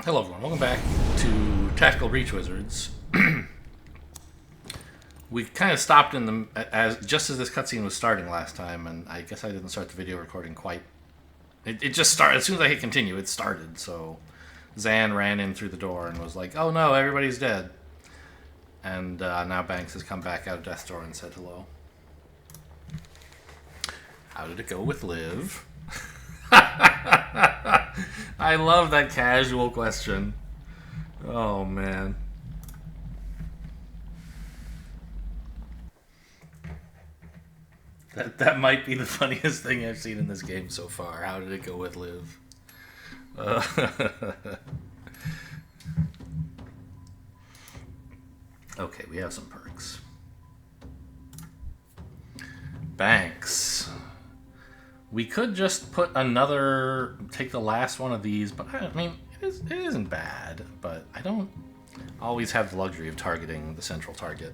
Hello everyone, welcome back to Tactical Breach Wizards. We kind of stopped in the just as this cutscene was starting last time, and I guess I didn't start the video recording quite. It just started as soon as I hit continue. It started, so Zan ran in through the door and was like, "Oh no, everybody's dead." And now Banks has come back out of death's door and said hello. How did it go with Liv? I love that casual question. Oh man. That might be the funniest thing I've seen in this game so far. How did it go with Liv? Okay, we have some perks. Banks. We could just put take the last one of these, but I mean, it isn't bad, but I don't always have the luxury of targeting the central target,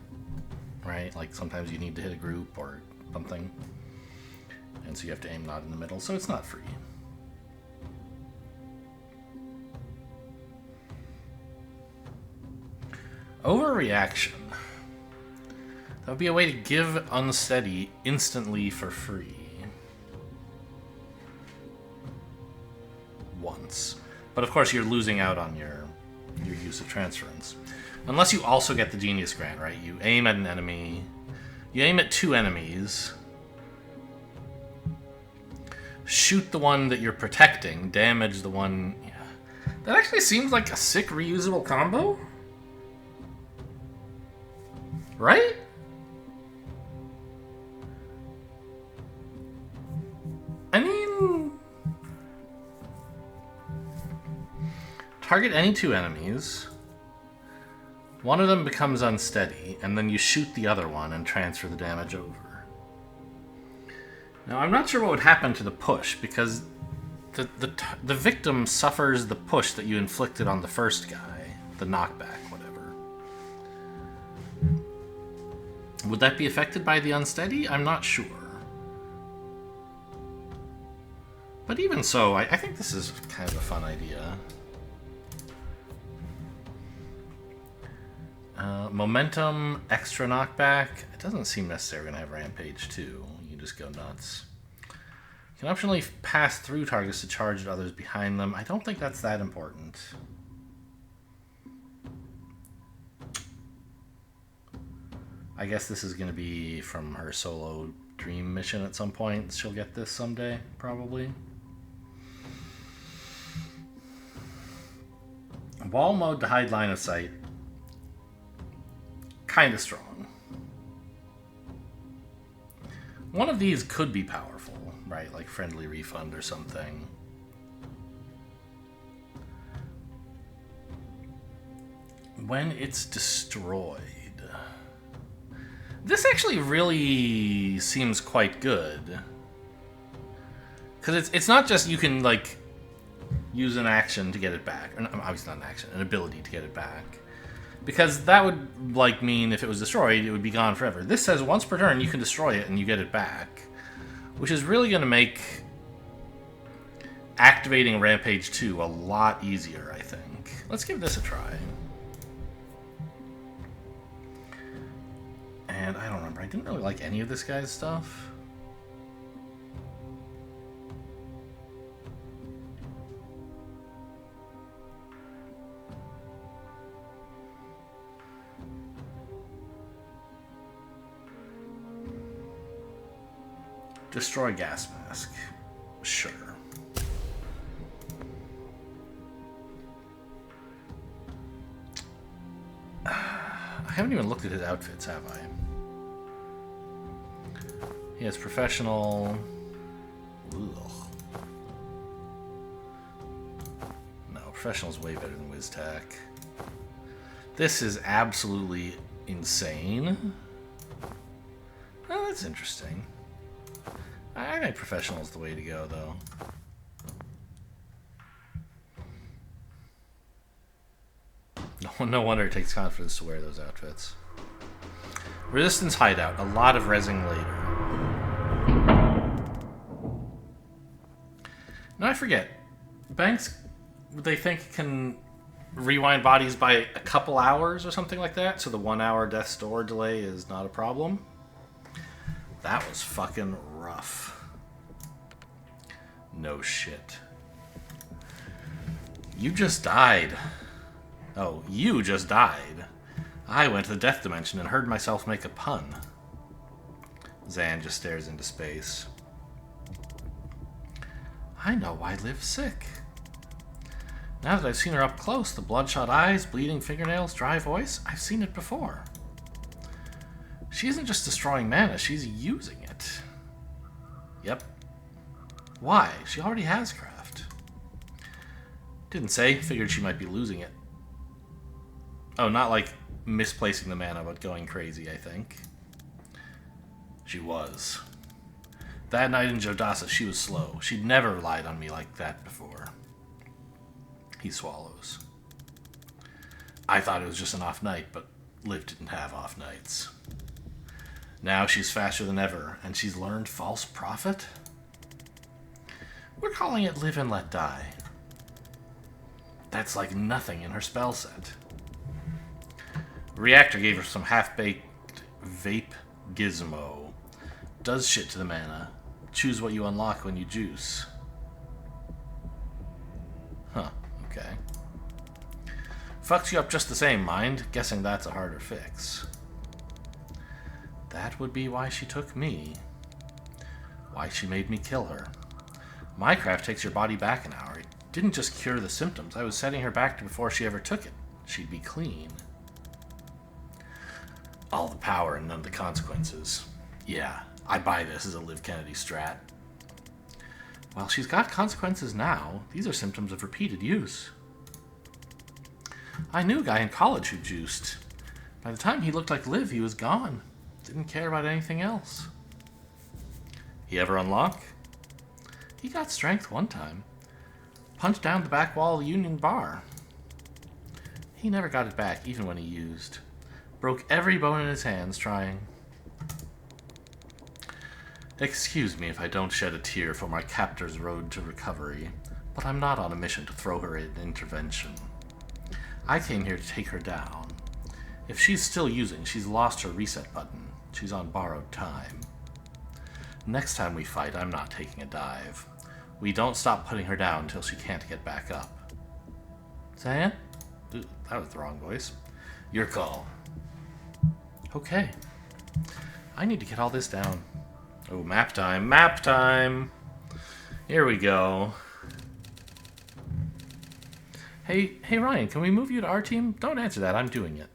right? Like sometimes you need to hit a group or something, and so you have to aim not in the middle, so it's not free. Overreaction. That would be a way to give Unsteady instantly for free. Once. But of course you're losing out on your use of transference. Unless you also get the Genius Grant, right? You aim at an enemy. You aim at two enemies. Shoot the one that you're protecting. Damage the one... Yeah. That actually seems like a sick reusable combo. Right? I mean... Target any two enemies. One of them becomes unsteady, and then you shoot the other one and transfer the damage over. Now, I'm not sure what would happen to the push, because the victim suffers the push that you inflicted on the first guy, the knockback, whatever. Would that be affected by the unsteady? I'm not sure. But even so, I think this is kind of a fun idea. Momentum, extra knockback. It doesn't seem necessary when I have Rampage too. You just go nuts. You can optionally pass through targets to charge at others behind them. I don't think that's that important. I guess this is going to be from her solo dream mission at some point. She'll get this someday, probably. Wall mode to hide line of sight. Kind of strong. One of these could be powerful, right? Like friendly refund or something. When it's destroyed. This actually really seems quite good. Because it's not just you can, like, use an action to get it back. Or, obviously not an action, an ability to get it back. Because that would, like, mean if it was destroyed, it would be gone forever. This says once per turn you can destroy it and you get it back. Which is really going to make activating Rampage 2 a lot easier, I think. Let's give this a try. And I don't remember. I didn't really like any of this guy's stuff. Destroy gas mask. Sure. I haven't even looked at his outfits, have I? He has professional. Ugh. No, professional's way better than WizTac. This is absolutely insane. Oh, that's interesting. I think professional's the way to go, though. No wonder it takes confidence to wear those outfits. Resistance hideout. A lot of rezzing later. Now I forget. Banks, they think, can rewind bodies by a couple hours or something like that, so the 1 hour death's door delay is not a problem. That was fucking rough. No shit. You just died. Oh, you just died. I went to the death dimension and heard myself make a pun. Zan just stares into space. I know why Liv's sick. Now that I've seen her up close, the bloodshot eyes, bleeding fingernails, dry voice, I've seen it before. She isn't just destroying mana, she's using it. Yep. Why? She already has craft. Didn't say, figured she might be losing it. Oh, not like misplacing the mana, but going crazy, I think. She was. That night in Jodasa, she was slow. She'd never lied on me like that before. He swallows. I thought it was just an off night, but Liv didn't have off nights. Now she's faster than ever, and she's learned False Prophet? We're calling it Live and Let Die. That's like nothing in her spell set. Reactor gave her some half-baked vape gizmo. Does shit to the mana. Choose what you unlock when you juice. Huh, okay. Fucks you up just the same, mind. Guessing that's a harder fix. That would be why she took me. Why she made me kill her. My craft takes your body back an hour. It didn't just cure the symptoms. I was setting her back to before she ever took it. She'd be clean. All the power and none of the consequences. Yeah, I buy this as a Liv Kennedy strat. Well, she's got consequences now. These are symptoms of repeated use. I knew a guy in college who juiced. By the time he looked like Liv, he was gone. Didn't care about anything else. He ever unlock? He got strength one time. Punched down the back wall of the Union Bar. He never got it back, even when he used. Broke every bone in his hands trying. Excuse me if I don't shed a tear for my captor's road to recovery, but I'm not on a mission to throw her in intervention. I came here to take her down. If she's still using, she's lost her reset button. She's on borrowed time. Next time we fight, I'm not taking a dive. We don't stop putting her down until she can't get back up. Zan? That was the wrong voice. Your call. Okay. I need to get all this down. Oh, map time. Map time! Here we go. Hey Ryan, can we move you to our team? Don't answer that, I'm doing it.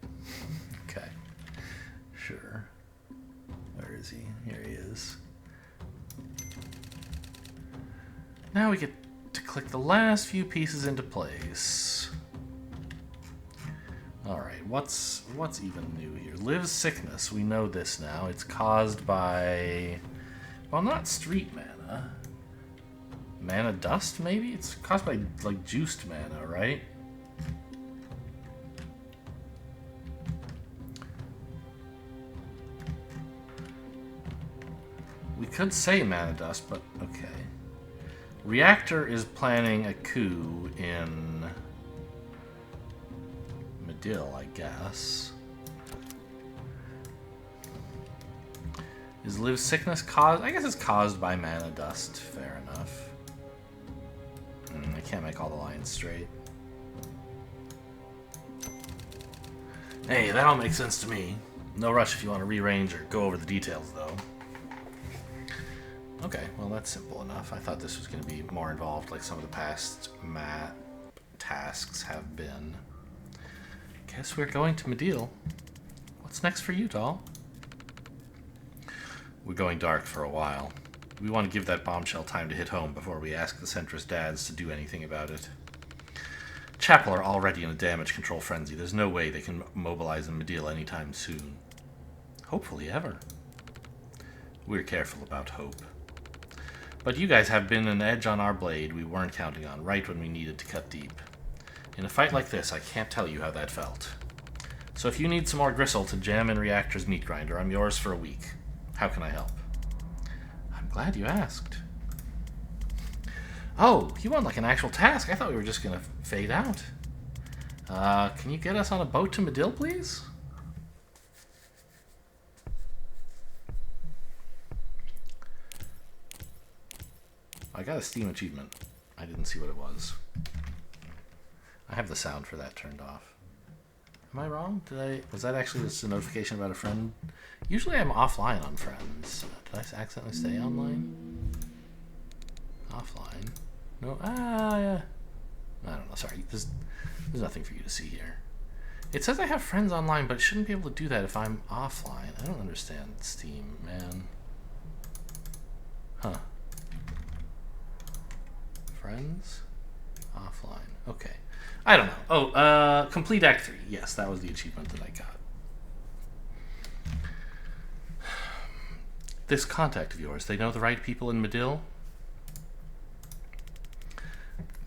Okay. Sure. Where is he? Here he is. Now we get to click the last few pieces into place. Alright, what's even new here? Liv's sickness, we know this now. It's caused by... well, not street mana. Mana dust, maybe? It's caused by, like, juiced mana, right? We could say mana dust, but okay. Reactor is planning a coup in Medill, I guess. Is Liv's sickness caused? I guess it's caused by mana dust. Fair enough. I can't make all the lines straight. Hey, that all makes sense to me. No rush if you want to rearrange or go over the details, though. Okay, well that's simple enough. I thought this was going to be more involved like some of the past map tasks have been. Guess we're going to Medill. What's next for you, doll? We're going dark for a while. We want to give that bombshell time to hit home before we ask the centrist dads to do anything about it. Chapel are already in a damage control frenzy. There's no way they can mobilize in Medill anytime soon. Hopefully ever. We're careful about hope. But you guys have been an edge on our blade we weren't counting on, right when we needed to cut deep. In a fight like this, I can't tell you how that felt. So if you need some more gristle to jam in Reactor's meat grinder, I'm yours for a week. How can I help? I'm glad you asked. Oh, you want like an actual task? I thought we were just gonna fade out. Can you get us on a boat to Medill, please? I got a Steam achievement. I didn't see what it was. I have the sound for that turned off. Am I wrong? Was that actually just a notification about a friend? Usually I'm offline on friends. Did I accidentally stay online? Offline? No, yeah. I don't know, sorry. There's nothing for you to see here. It says I have friends online, but it shouldn't be able to do that if I'm offline. I don't understand Steam, man. Huh. Friends? Offline. Okay. I don't know. Oh, complete Act 3. Yes, that was the achievement that I got. This contact of yours, they know the right people in Medill?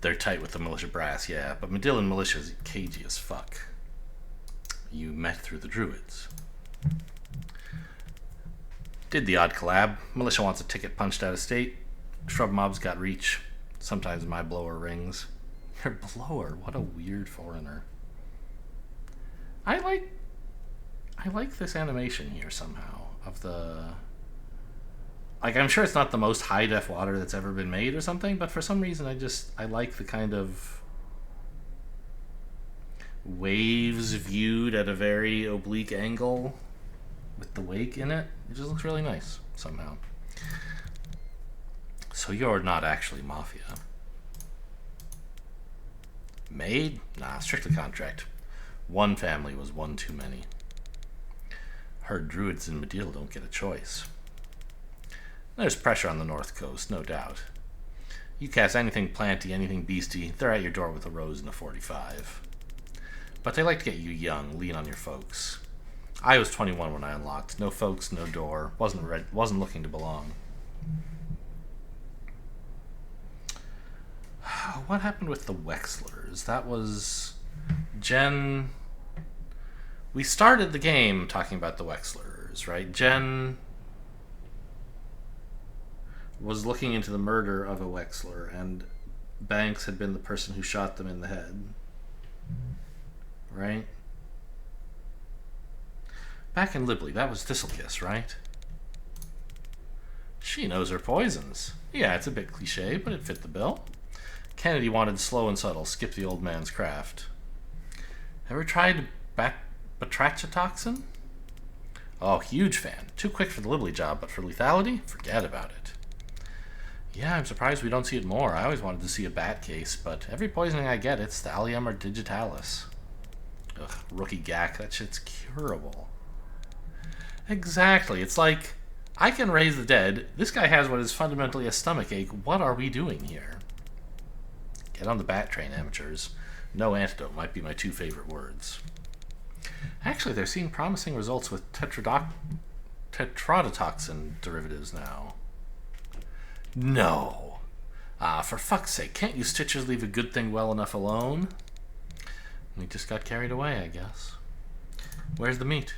They're tight with the militia brass, yeah, but Medill and militia's cagey as fuck. You met through the druids. Did the odd collab. Militia wants a ticket punched out of state. Shrub mobs got reach. Sometimes my blower rings. Your blower? What a weird foreigner. I like this animation here somehow of the... Like, I'm sure it's not the most high-def water that's ever been made or something, but for some reason I like the kind of waves viewed at a very oblique angle with the wake in it. It just looks really nice somehow. So you're not actually Mafia. Maid? Nah, strictly contract. One family was one too many. Heard druids in Medill don't get a choice. There's pressure on the north coast, no doubt. You cast anything planty, anything beastie, they're at your door with a rose and a 45. But they like to get you young, lean on your folks. I was 21 when I unlocked. No folks, no door. Wasn't looking to belong. What happened with the Wexlers? That was... Jen... We started the game talking about the Wexlers, right? Jen was looking into the murder of a Wexler, and Banks had been the person who shot them in the head. Right? Back in Libley, that was Thistlekiss, right? She knows her poisons. Yeah, it's a bit cliche, but it fit the bill. Kennedy wanted slow and subtle, skip the old man's craft. Ever tried batrachatoxin? Oh, huge fan. Too quick for the Libley job, but for lethality, forget about it. Yeah, I'm surprised we don't see it more. I always wanted to see a bat case, but every poisoning I get, it's thallium or digitalis. Ugh, rookie gack, that shit's curable. Exactly, it's like, I can raise the dead, this guy has what is fundamentally a stomachache, what are we doing here? Get on the bat train, amateurs. No antidote might be my two favorite words. Actually, they're seeing promising results with tetrodotoxin derivatives now. No. For fuck's sake, can't you Stitchers leave a good thing well enough alone? We just got carried away, I guess. Where's the meat?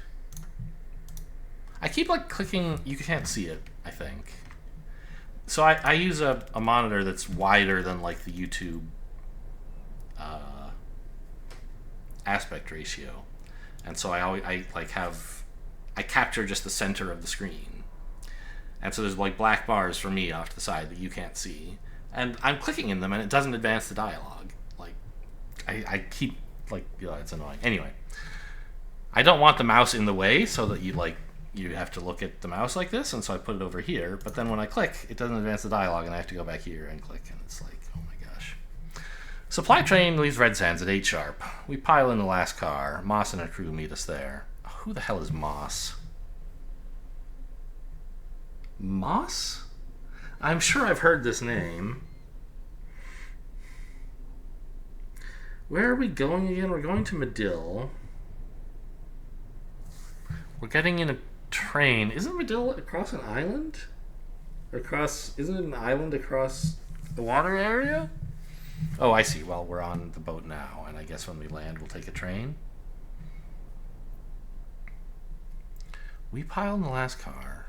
I keep like clicking, you can't see it, I think. So I use a monitor that's wider than like the YouTube aspect ratio. And so I capture just the center of the screen. And so there's like black bars for me off to the side that you can't see. And I'm clicking in them and it doesn't advance the dialogue. Like, I keep, like, it's annoying. Anyway, I don't want the mouse in the way so that you have to look at the mouse like this, and so I put it over here. But then when I click, it doesn't advance the dialogue and I have to go back here and click, and it's like, oh my gosh. Supply train leaves Red Sands at 8 sharp. We pile in the last car. Moss and her crew meet us there. Who the hell is Moss? Moss? I'm sure I've heard this name. Where are we going again? We're going to Medill. We're getting in a train. Isn't Medill across an island? Isn't it an island across the water area? Oh, I see. Well, we're on the boat now, and I guess when we land, we'll take a train. We pile in the last car.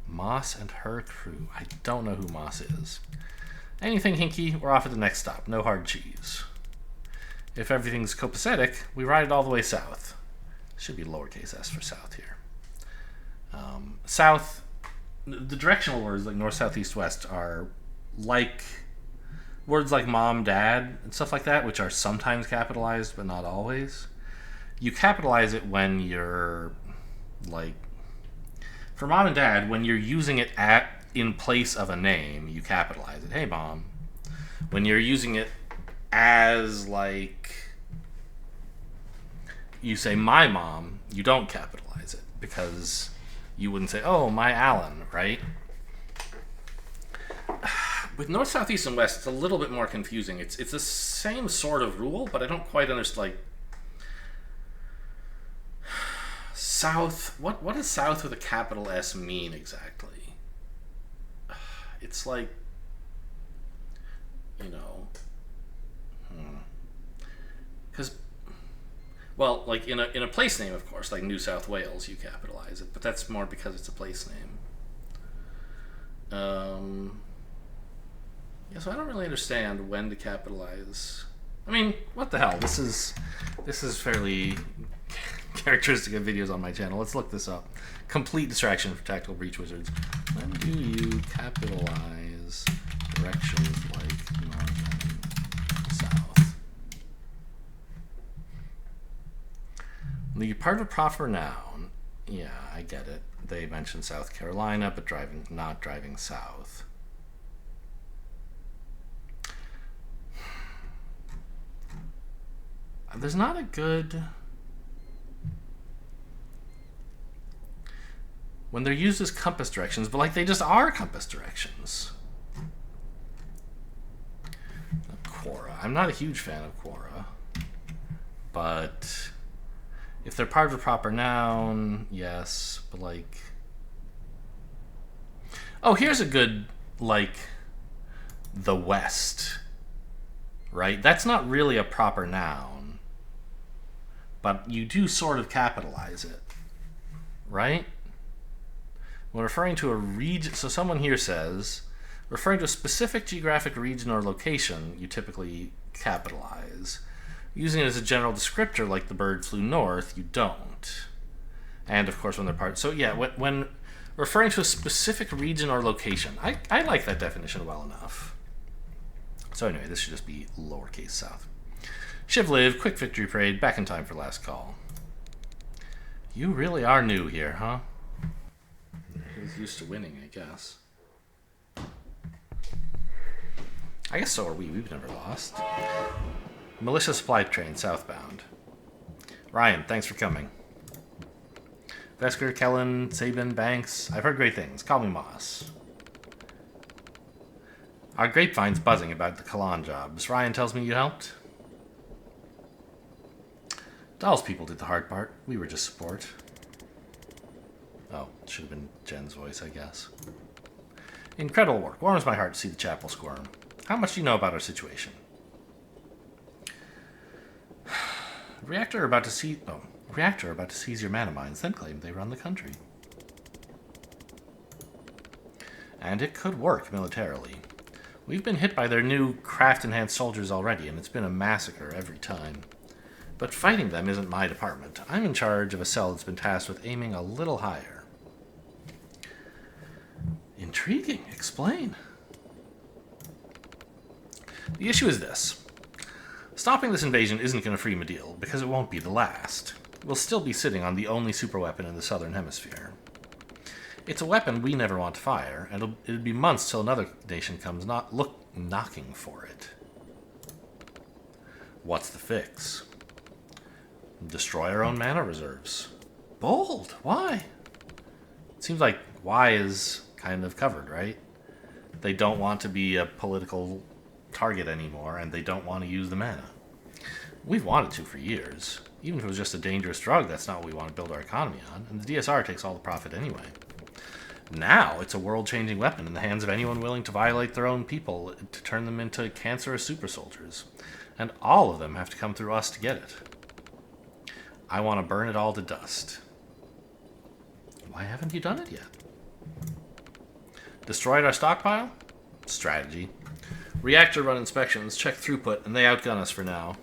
Moss and her crew. I don't know who Moss is. Anything hinky, we're off at the next stop. No hard cheese. If everything's copacetic, we ride it all the way south. Should be lowercase s for south here. South, the directional words like north, south, east, west are like words like mom, dad, and stuff like that, which are sometimes capitalized but not always. You capitalize it when you're like, for mom and dad, when you're using it in place of a name, you capitalize it. Hey, mom. When you're using it as like, you say my mom, you don't capitalize it because you wouldn't say, oh, my Alan, right? With north, south, east, and west, it's a little bit more confusing. It's the same sort of rule, but I don't quite understand. Like, south. What does south with a capital S mean exactly? It's like, you know, because, well, like in a place name, of course, like New South Wales, you capitalize it, but that's more because it's a place name. Yeah, so I don't really understand when to capitalize. I mean, what the hell? This is fairly characteristic of videos on my channel. Let's look this up. Complete distraction for tactical breach wizards. When do you capitalize directions like north and south? The part of a proper noun. Yeah, I get it. They mentioned South Carolina, but not driving south. There's not a good... When they're used as compass directions, but like they just are compass directions. Quora. I'm not a huge fan of Quora. But if they're part of a proper noun, yes. But like... Oh, here's a good, like, the West. Right? That's not really a proper noun. But you do sort of capitalize it. Right? When referring to a region, so someone here says, referring to a specific geographic region or location, you typically capitalize. Using it as a general descriptor, like the bird flew north, you don't. And of course, when they're part. So yeah, when referring to a specific region or location, I like that definition well enough. So anyway, this should just be lowercase south. Shiv live, quick victory parade, back in time for last call. You really are new here, huh? He's used to winning, I guess. I guess so are we. We've never lost. Militia supply train southbound. Ryan, thanks for coming. Vesker, Kellen, Sabin, Banks. I've heard great things. Call me Moss. Our grapevine's buzzing about the Kalan jobs. Ryan tells me you helped. Doll's people did the hard part. We were just support. Oh, it should have been Jen's voice, I guess. Incredible work. Warms my heart to see the chapel squirm. How much do you know about our situation? Reactor about to seize your mana mines, then claim they run the country. And it could work militarily. We've been hit by their new craft-enhanced soldiers already, and it's been a massacre every time. But fighting them isn't my department. I'm in charge of a cell that's been tasked with aiming a little higher. Intriguing. Explain. The issue is this. Stopping this invasion isn't going to free Medeal, because it won't be the last. We'll still be sitting on the only superweapon in the southern hemisphere. It's a weapon we never want to fire, and it'll be months till another nation comes knocking for it. What's the fix? Destroy our own mana reserves. Bold. Why? It seems like why is kind of covered, right? They don't want to be a political target anymore, and they don't want to use the mana. We've wanted to for years. Even if it was just a dangerous drug, that's not what we want to build our economy on, and the DSR takes all the profit anyway. Now it's a world-changing weapon in the hands of anyone willing to violate their own people to turn them into cancerous super soldiers, and all of them have to come through us to get it. I want to burn it all to dust. Why haven't you done it yet? Destroyed our stockpile? Strategy. Reactor run inspections, check throughput, and they outgun us for now.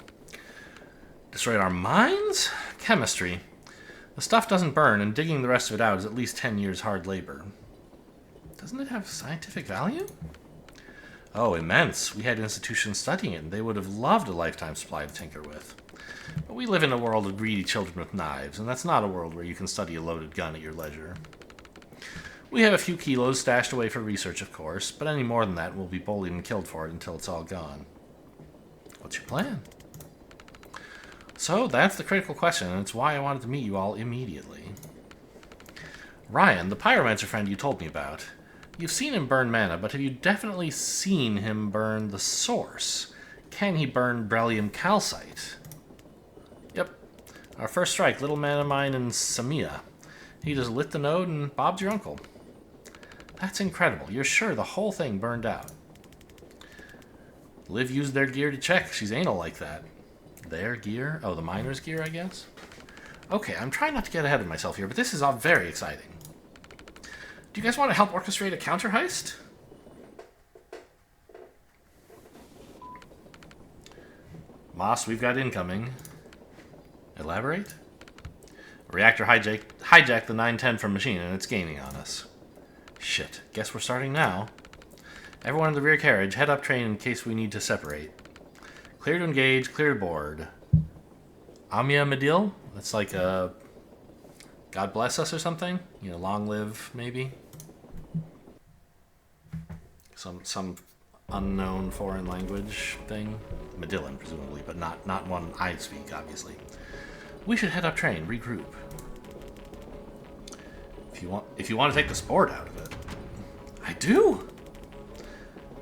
Destroyed our mines? Chemistry. The stuff doesn't burn, and digging the rest of it out is at least 10 years hard labor. Doesn't it have scientific value? Oh, immense. We had institutions studying it, and they would have loved a lifetime supply to tinker with. But we live in a world of greedy children with knives, and that's not a world where you can study a loaded gun at your leisure. We have a few kilos stashed away for research, of course, but any more than that, we'll be bullied and killed for it until it's all gone. What's your plan? So, that's the critical question, and it's why I wanted to meet you all immediately. Ryan, the pyromancer friend you told me about. You've seen him burn mana, but have you definitely seen him burn the source? Can he burn beryllium calcite? Yep. Our first strike, little mana mine in Samia. He just lit the node and bobbed your uncle. That's incredible. You're sure the whole thing burned out? Liv used their gear to check. She's anal like that. Their gear? Oh, the miner's gear, I guess? Okay, I'm trying not to get ahead of myself here, but this is all very exciting. Do you guys want to help orchestrate a counter heist? Moss, we've got incoming. Elaborate? Reactor hijacked the 910 from machine, and it's gaining on us. Shit, guess we're starting now. Everyone in the rear carriage, head up train in case we need to separate. Clear to engage, clear to board. Amia Medil? That's like a God bless us or something? You know, long live, maybe? Some unknown foreign language thing. Medillan, presumably, but not one I speak, obviously. We should head up train, regroup. If you want to take the sport out of it. I do?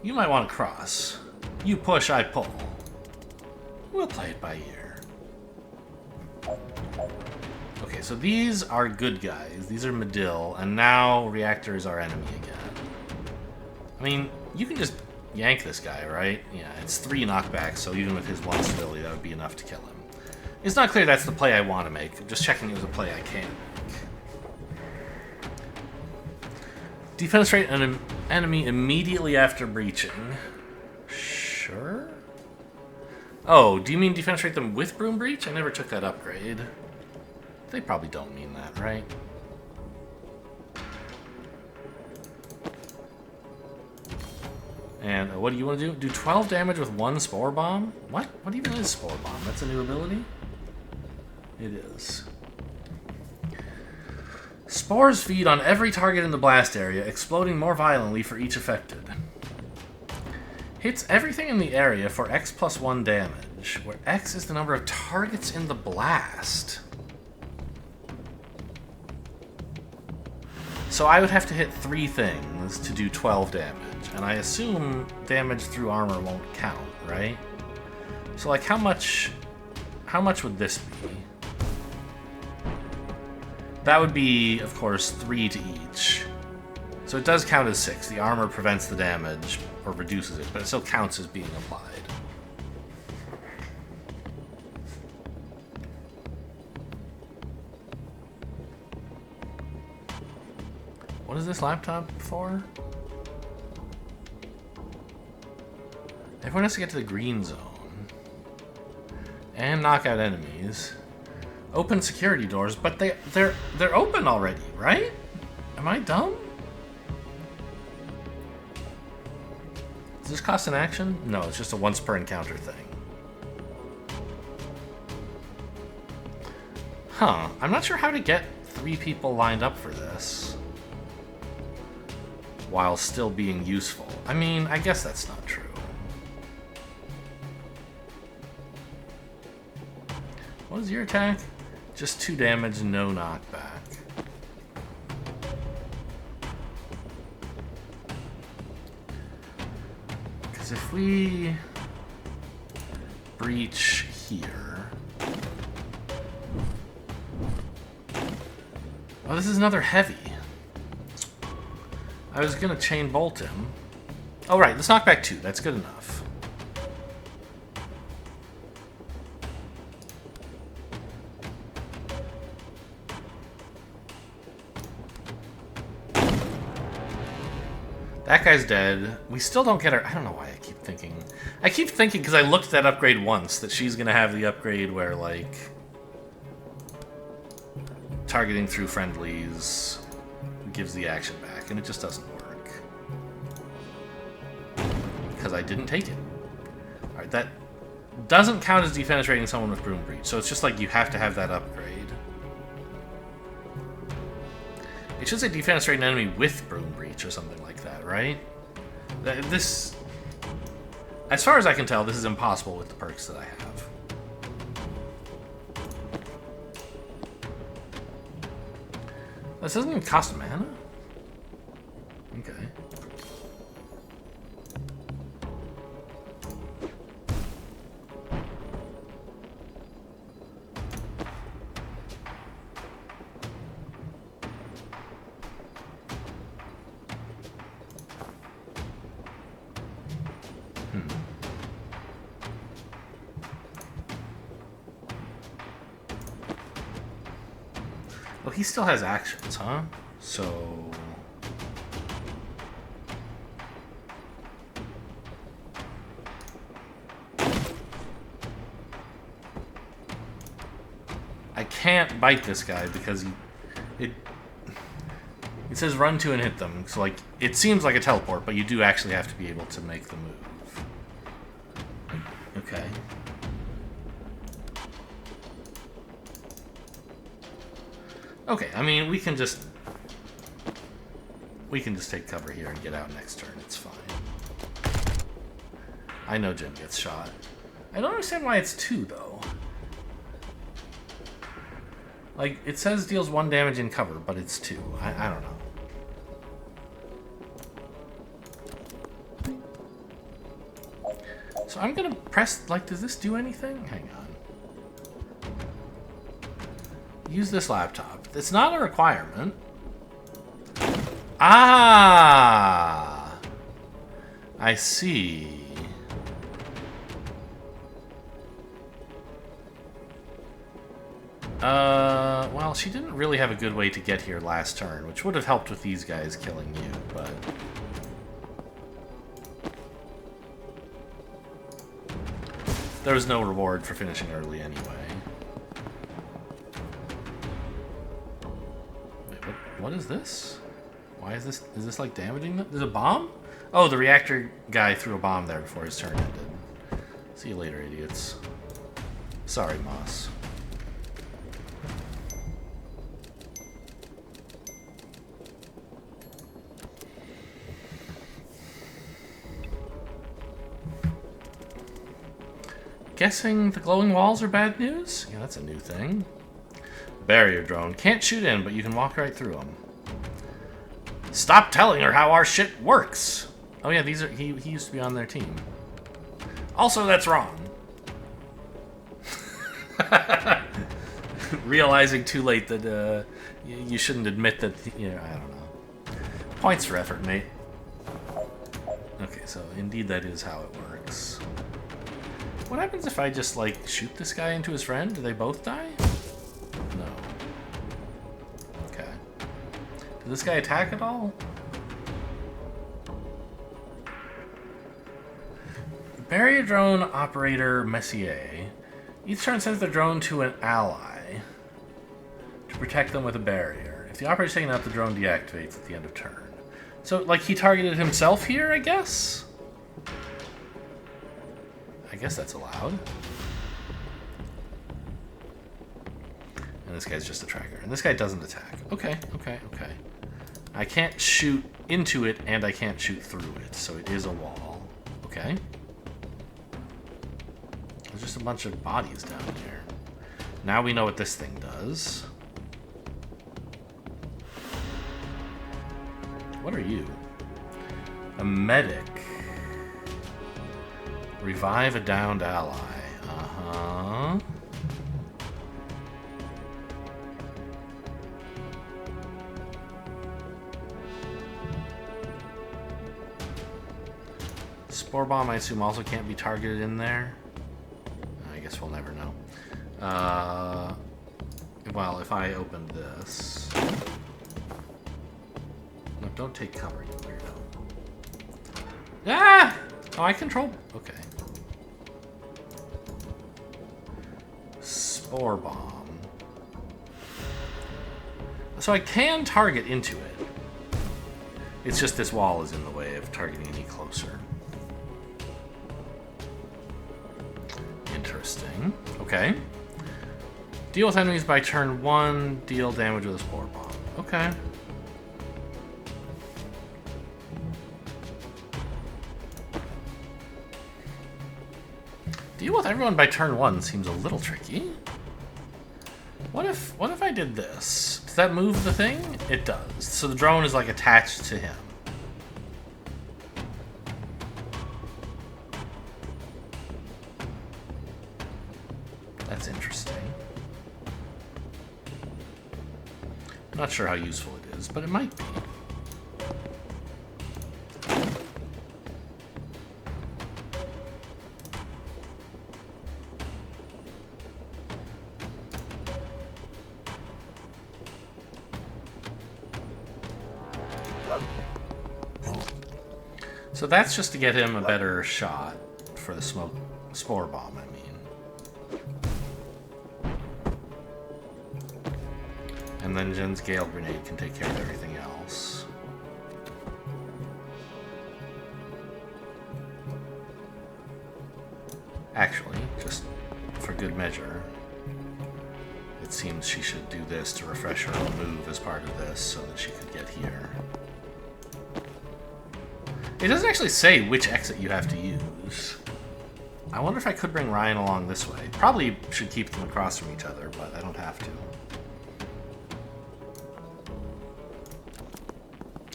You might want to cross. You push, I pull. We'll play it by ear. Okay, so these are good guys. These are Medill, and now Reactor is our enemy again. I mean, you can just yank this guy, right? Yeah, it's 3 knockbacks, so even with his 1 stability, that would be enough to kill him. It's not clear that's the play I want to make. I'm just checking it was a play I can make. Defenestrate an enemy immediately after breaching. Sure? Oh, do you mean defenestrate them with Broom Breach? I never took that upgrade. They probably don't mean that, right? And what do you want to do? Do 12 damage with 1 Spore Bomb? What? What even is Spore Bomb? That's a new ability? It is. Spores feed on every target in the blast area, exploding more violently for each affected. Hits everything in the area for X plus 1 damage, where X is the number of targets in the blast. So I would have to hit 3 things to do 12 damage, and I assume damage through armor won't count, right? So like how much would this be? That would be, of course, 3 to each. So it does count as 6. The armor prevents the damage, or reduces it, but it still counts as being applied. What is this laptop for? Everyone has to get to the green zone. And knock out enemies. Open security doors, but they're open already, right? Am I dumb? Does this cost an action? No, it's just a once per encounter thing. Huh, I'm not sure how to get 3 people lined up for this while still being useful. I mean, I guess that's not true. What is your attack? Just 2 damage, no knockback. Because if we breach here... Oh, this is another heavy. I was gonna chain bolt him. Oh, right, let's knock back 2. That's good enough. That guy's dead. We still don't get her. I don't know why I keep thinking. I keep thinking because I looked at that upgrade once that she's gonna have the upgrade where like targeting through friendlies gives the action back, and it just doesn't work because I didn't take it. All right, that doesn't count as defenestrating someone with Broom Breach, so it's just like you have to have that upgrade. It should say defenestrate an enemy with Broom Breach or something like that, right? This, as far as I can tell, this is impossible with the perks that I have. This doesn't even cost mana? Okay. Well, he still has actions, huh? So... I can't bite this guy because it says run to and hit them. So, like, it seems like a teleport, but you do actually have to be able to make the move. Okay. Okay, I mean, we can just take cover here and get out next turn. It's fine. I know Jim gets shot. I don't understand why it's 2, though. Like, it says deals 1 damage in cover, but it's 2. I don't know. So I'm gonna press, like, does this do anything? Hang on. Use this laptop. It's not a requirement. Ah! I see. Well, she didn't really have a good way to get here last turn, which would have helped with these guys killing you, but... there was no reward for finishing early anyway. What is this? Why is this? Is this like damaging them? There's a bomb? Oh, the reactor guy threw a bomb there before his turn ended. See you later, idiots. Sorry, Moss. Guessing the glowing walls are bad news? Yeah, that's a new thing. Barrier drone. Can't shoot in, but you can walk right through them. Stop telling her how our shit works! Oh yeah, these are he used to be on their team. Also, that's wrong. Realizing too late that you shouldn't admit that, you know, I don't know. Points for effort, mate. Okay, so indeed that is how it works. What happens if I just, like, shoot this guy into his friend? Do they both die? No. Okay. Did this guy attack at all? Barrier drone operator Messier. Each turn sends the drone to an ally to protect them with a barrier. If the operator's taken out, the drone deactivates at the end of turn. So, like, he targeted himself here, I guess? I guess that's allowed. And this guy's just a tracker. And this guy doesn't attack. Okay, okay, okay. I can't shoot into it, and I can't shoot through it, so it is a wall. Okay. There's just a bunch of bodies down here. Now we know what this thing does. What are you? A medic. Revive a downed ally. Uh-huh. Spore Bomb, I assume, also can't be targeted in there. I guess we'll never know. Well, if I open this... No, don't take cover, you weirdo. Ah! Oh, I control... Okay. Spore bomb. So I can target into it. It's just this wall is in the way of targeting any closer. Interesting. Okay. Deal with enemies by turn 1, deal damage with a spore bomb. Okay. Deal with everyone by turn 1 seems a little tricky. What if I did this? Does that move the thing? It does. So the drone is like attached to him. That's interesting. I'm not sure how useful it is, but it might be. So that's just to get him a better shot for the spore bomb, I mean. And then Jen's Gale Grenade can take care of everything else. Actually, just for good measure, it seems she should do this to refresh her own move as part of this so that she could get here. It doesn't actually say which exit you have to use. I wonder if I could bring Ryan along this way. Probably should keep them across from each other, but I don't have to.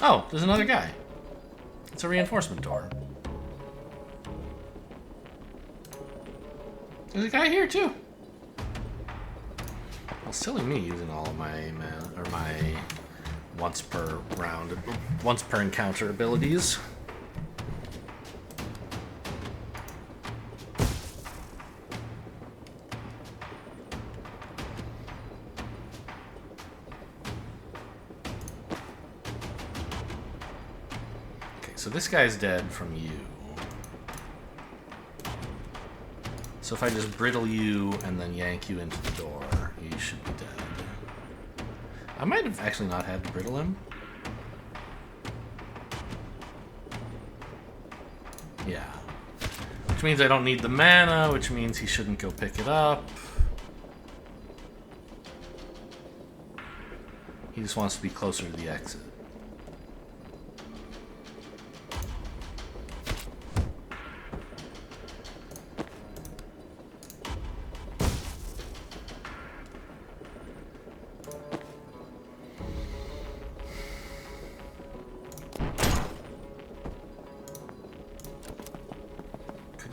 Oh, there's another guy. It's a reinforcement door. There's a guy here too. Well, silly me using all of my once per round, once per encounter abilities. So this guy's dead from you. So if I just brittle you and then yank you into the door, you should be dead. I might have actually not had to brittle him. Yeah. Which means I don't need the mana, which means he shouldn't go pick it up. He just wants to be closer to the exit.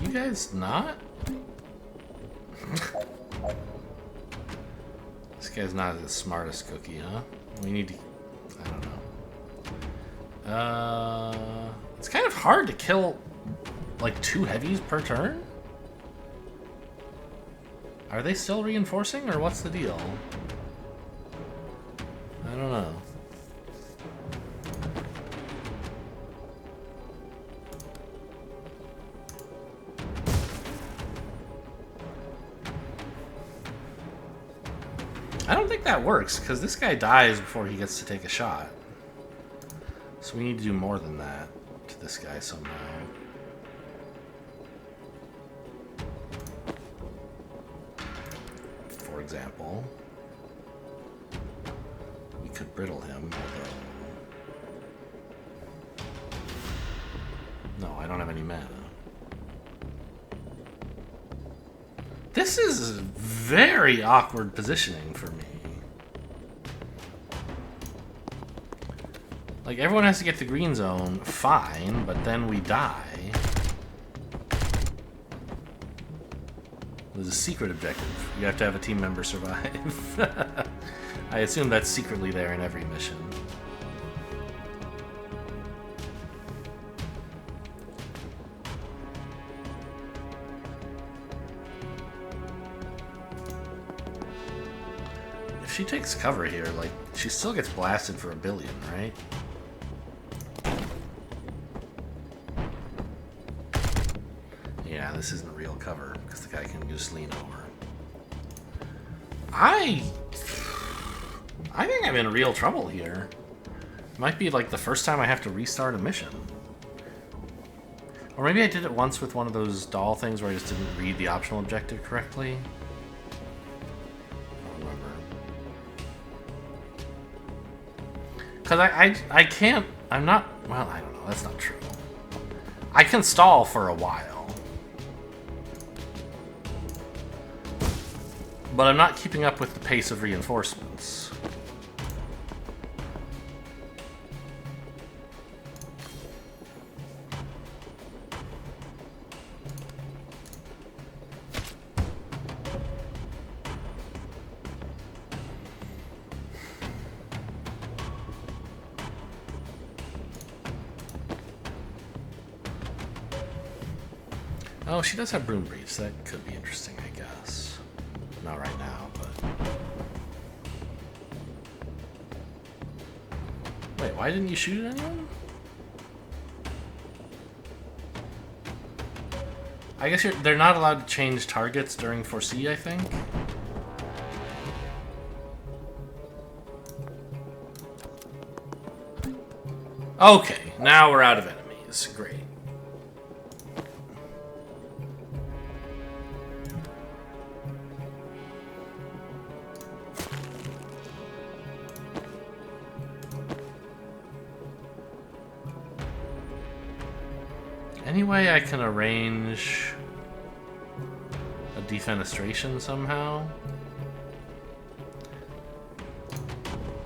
You guys not? This guy's not the smartest cookie, huh? We need to... I don't know. It's kind of hard to kill, like, 2 heavies per turn? Are they still reinforcing, or what's the deal? I don't know. I don't think that works, because this guy dies before he gets to take a shot. So we need to do more than that to this guy somehow. For example, we could brittle him, although... No, I don't have any mana. This is very awkward positioning for me. Like, everyone has to get to green zone, fine, but then we die. There's a secret objective. You have to have a team member survive. I assume that's secretly there in every mission. If she takes cover here, like, she still gets blasted for 1 billion, right? this isn't real cover, because the guy can just lean over. I think I'm in real trouble here. Might be like the first time I have to restart a mission. Or maybe I did it once with one of those doll things where I just didn't read the optional objective correctly. I don't remember. Because I can't, I'm not, well, I don't know, that's not true. I can stall for a while. But I'm not keeping up with the pace of reinforcements. Oh, she does have Broom Breach. That could be interesting, I guess. Not right now, but... Wait, why didn't you shoot at anyone? I guess they're not allowed to change targets during 4C, I think? Okay, now we're out of enemies. Great. Any way I can arrange a defenestration somehow?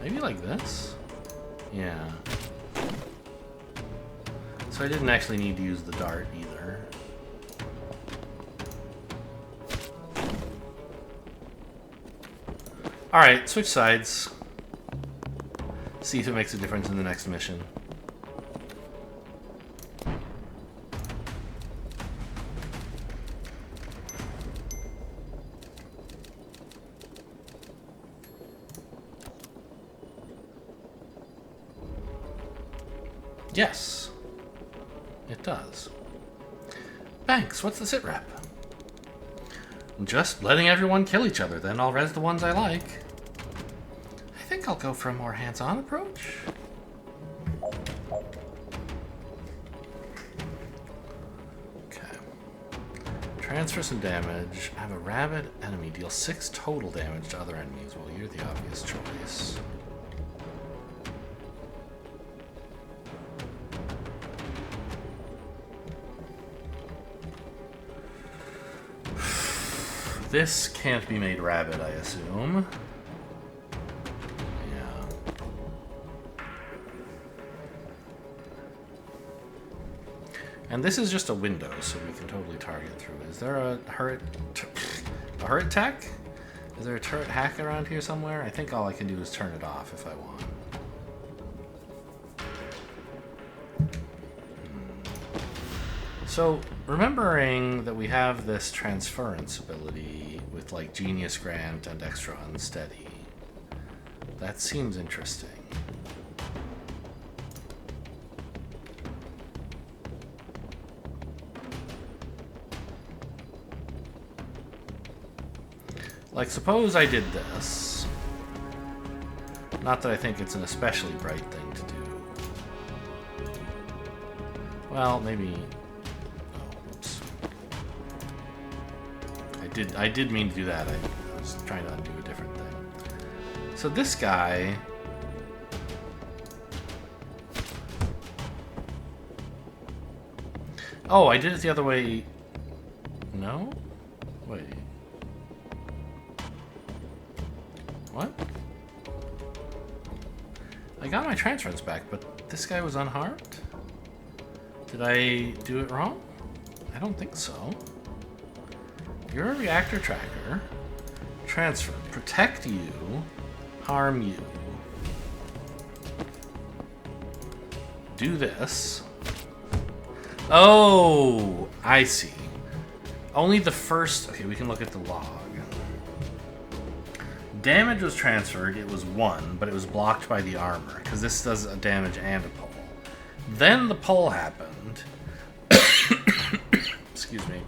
Maybe like this? Yeah. So I didn't actually need to use the dart either. Alright, switch sides. See if it makes a difference in the next mission. Yes, it does. Thanks, what's the sit rep? Just letting everyone kill each other, then I'll res the ones I like. I think I'll go for a more hands-on approach. Okay. Transfer some damage. Have a rabid enemy deal 6 total damage to other enemies. Well, you're the obvious choice. This can't be made rabid, I assume. Yeah. And this is just a window, so we can totally target through it. Is there a turret tech? Is there a turret hack around here somewhere? I think all I can do is turn it off if I want. So, remembering that we have this transference ability with like Genius Grant and Extra Unsteady, that seems interesting. Like, suppose I did this. Not that I think it's an especially bright thing to do. Well, maybe... I did mean to do that. I was trying to undo a different thing. So this guy... Oh, I did it the other way. No? Wait. What? I got my transference back, but this guy was unharmed? Did I do it wrong? I don't think so. You're a reactor tracker. Transfer. Protect you. Harm you. Do this. Oh, I see. Only the first... Okay, we can look at the log. Damage was transferred. It was 1, but it was blocked by the armor, because this does a damage and a pull. Then the pull happened. Excuse me.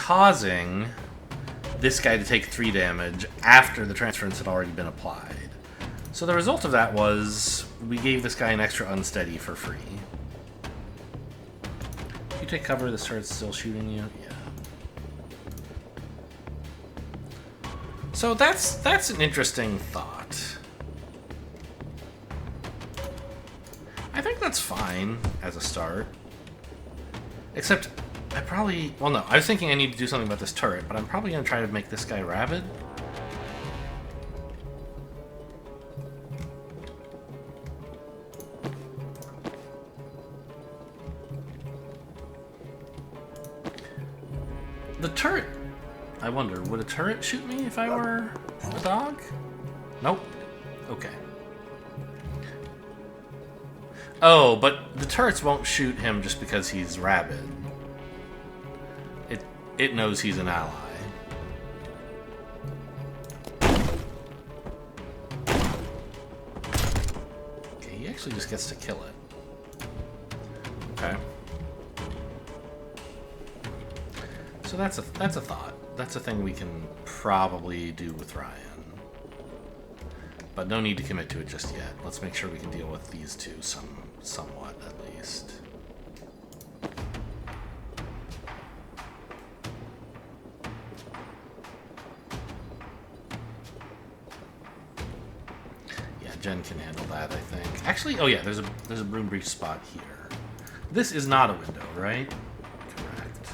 causing this guy to take 3 damage after the transference had already been applied. So the result of that was we gave this guy an extra unsteady for free. If you take cover, this turret's still shooting you? Yeah. So that's an interesting thought. I think that's fine as a start. Except, I probably... Well, no, I was thinking I need to do something about this turret, but I'm probably going to try to make this guy rabid. The turret... I wonder, would a turret shoot me if I were a dog? Nope. Okay. Oh, but the turrets won't shoot him just because he's rabid. It knows he's an ally. Okay, he actually just gets to kill it. Okay. So that's a thought. That's a thing we can probably do with Ryan. But no need to commit to it just yet. Let's make sure we can deal with these two somewhat, at least. Yeah, Jen can handle that, I think. Actually, oh yeah, there's a broom breach spot here. This is not a window, right? Correct.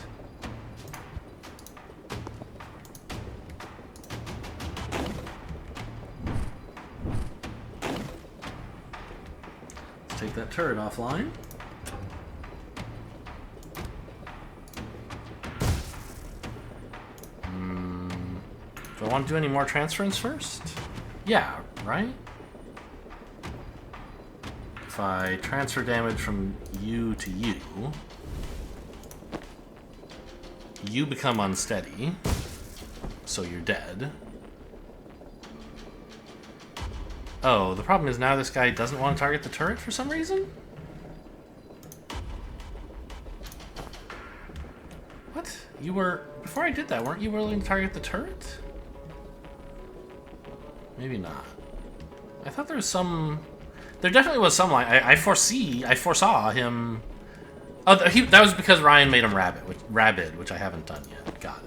Take that turret offline. Do I want to do any more transference first? Yeah, right? If I transfer damage from you to you, you become unsteady, so you're dead. Oh, the problem is now this guy doesn't want to target the turret for some reason? What? You were... Before I did that, weren't you willing to target the turret? Maybe not. I thought there was some... There definitely was some line. I foresaw him... Oh, that was because Ryan made him rabid, which I haven't done yet. Got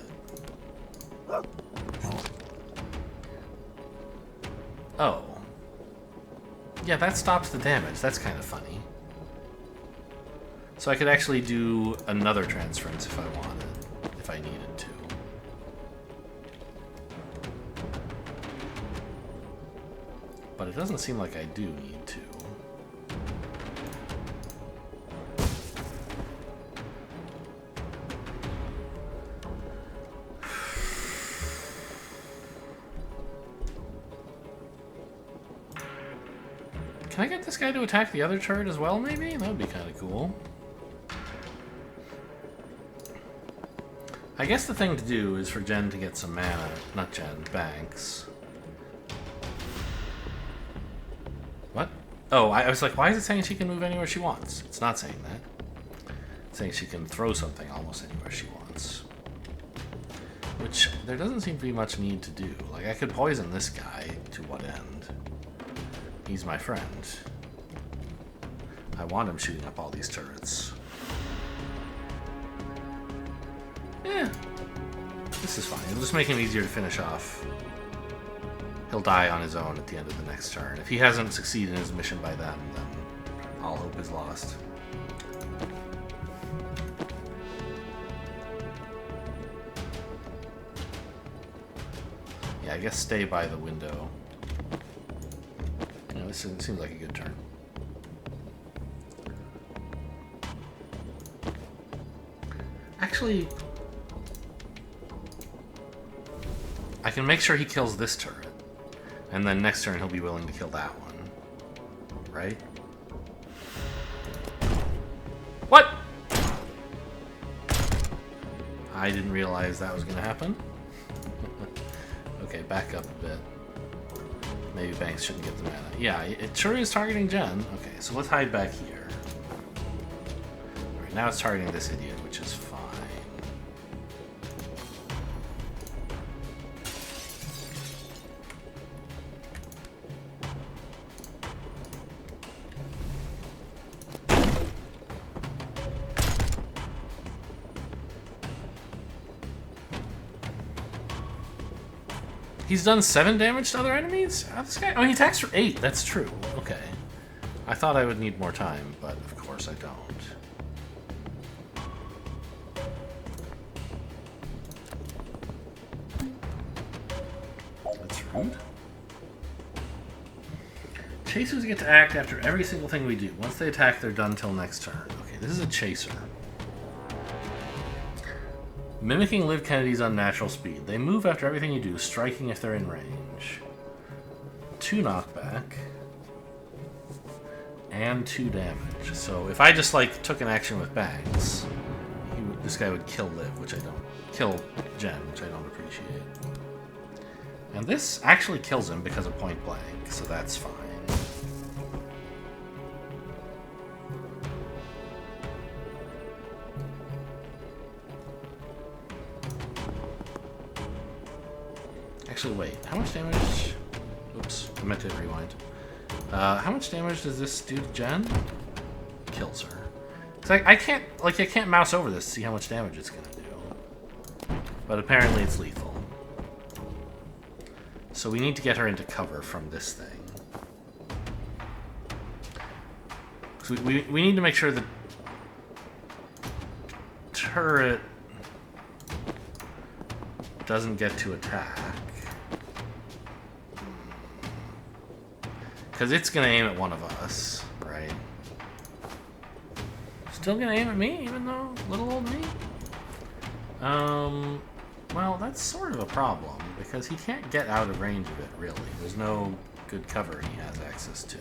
it. Oh. Yeah, that stops the damage. That's kind of funny. So I could actually do another transference if I wanted, if I needed to. But it doesn't seem like I do need to. Can I get this guy to attack the other turret as well, maybe? That would be kind of cool. I guess the thing to do is for Jen to get some mana. Not Jen, Banks. What? Oh, I was like, why is it saying she can move anywhere she wants? It's not saying that. It's saying she can throw something almost anywhere she wants. Which, there doesn't seem to be much need to do. Like, I could poison this guy, to what end? He's my friend. I want him shooting up all these turrets. Yeah. This is fine. It'll just make him easier to finish off. He'll die on his own at the end of the next turn. If he hasn't succeeded in his mission by then all hope is lost. Yeah, I guess stay by the window. You know, this seems like a good turn. Actually, I can make sure he kills this turret. And then next turn he'll be willing to kill that one. Right? What? I didn't realize that was going to happen. Okay, back up a bit. Maybe Banks shouldn't get the mana. Yeah, it sure is targeting Jen. Okay, so let's hide back here. Alright, now it's targeting this idiot, which is fine. He's done 7 damage to other enemies? This guy... Oh, he attacks for 8. That's true. Okay. I thought I would need more time, but of course I don't. That's rude. Chasers get to act after every single thing we do. Once they attack, they're done till next turn. Okay, this is a chaser. Mimicking Liv Kennedy's unnatural speed. They move after everything you do, striking if they're in range. 2 knockback. And 2 damage. So if I just, like, took an action with Banks, this guy would kill Liv, which I don't... Kill Jen, which I don't appreciate. And this actually kills him because of point blank, so that's fine. Actually, wait. How much damage... Oops, I meant to rewind. How much damage does this do to Jen? Kills her. It's like, I can't mouse over this to see how much damage it's gonna do. But apparently it's lethal. So we need to get her into cover from this thing. So we need to make sure the turret doesn't get to attack. Because it's going to aim at one of us, right? Still going to aim at me, even though little old me? Well, that's sort of a problem, because he can't get out of range of it, really. There's no good cover he has access to.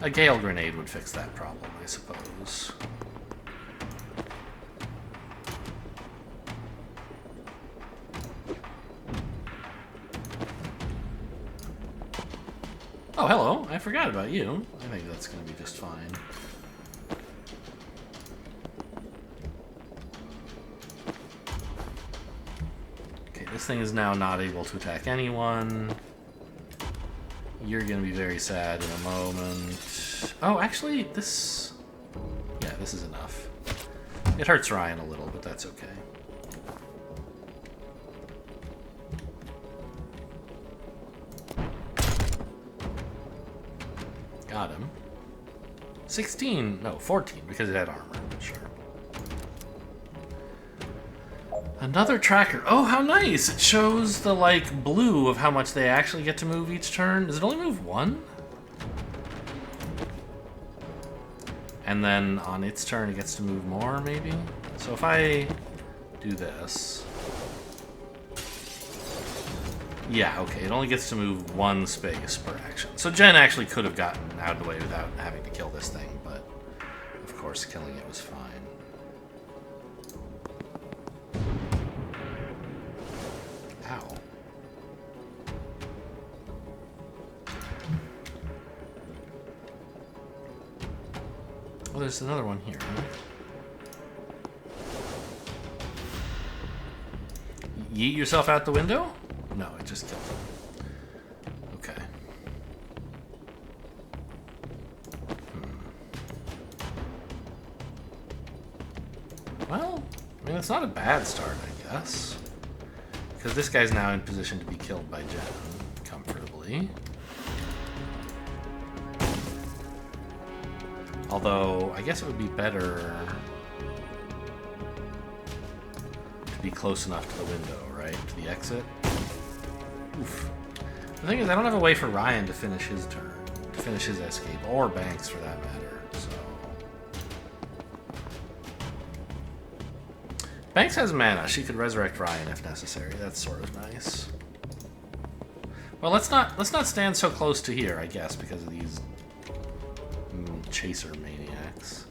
A Gale Grenade would fix that problem, I suppose. Oh, hello. I forgot about you. I think that's going to be just fine. Okay, this thing is now not able to attack anyone. You're going to be very sad in a moment. Oh, actually, this... Yeah, this is enough. It hurts Ryan a little, but that's okay. Got him. 16, no, 14, because it had armor, but sure. Another tracker. Oh, how nice! It shows the, like, blue of how much they actually get to move each turn. Does it only move 1? And then on its turn, it gets to move more, maybe? So if I do this... Yeah, okay, it only gets to move 1 space per action. So Jen actually could have gotten out of the way without having to kill this thing, but of course killing it was fine. Ow. Oh, there's another one here, huh? Yeet yourself out the window? No, it just killed him. Okay. Well, I mean, it's not a bad start, I guess. Because this guy's now in position to be killed by Jen comfortably. Although, I guess it would be better to be close enough to the window, right? To the exit. Oof. The thing is, I don't have a way for Ryan to finish his turn, to finish his escape, or Banks for that matter, so... Banks has mana. She could resurrect Ryan if necessary. That's sort of nice. Well, let's not stand so close to here, I guess, because of these chaser maniacs.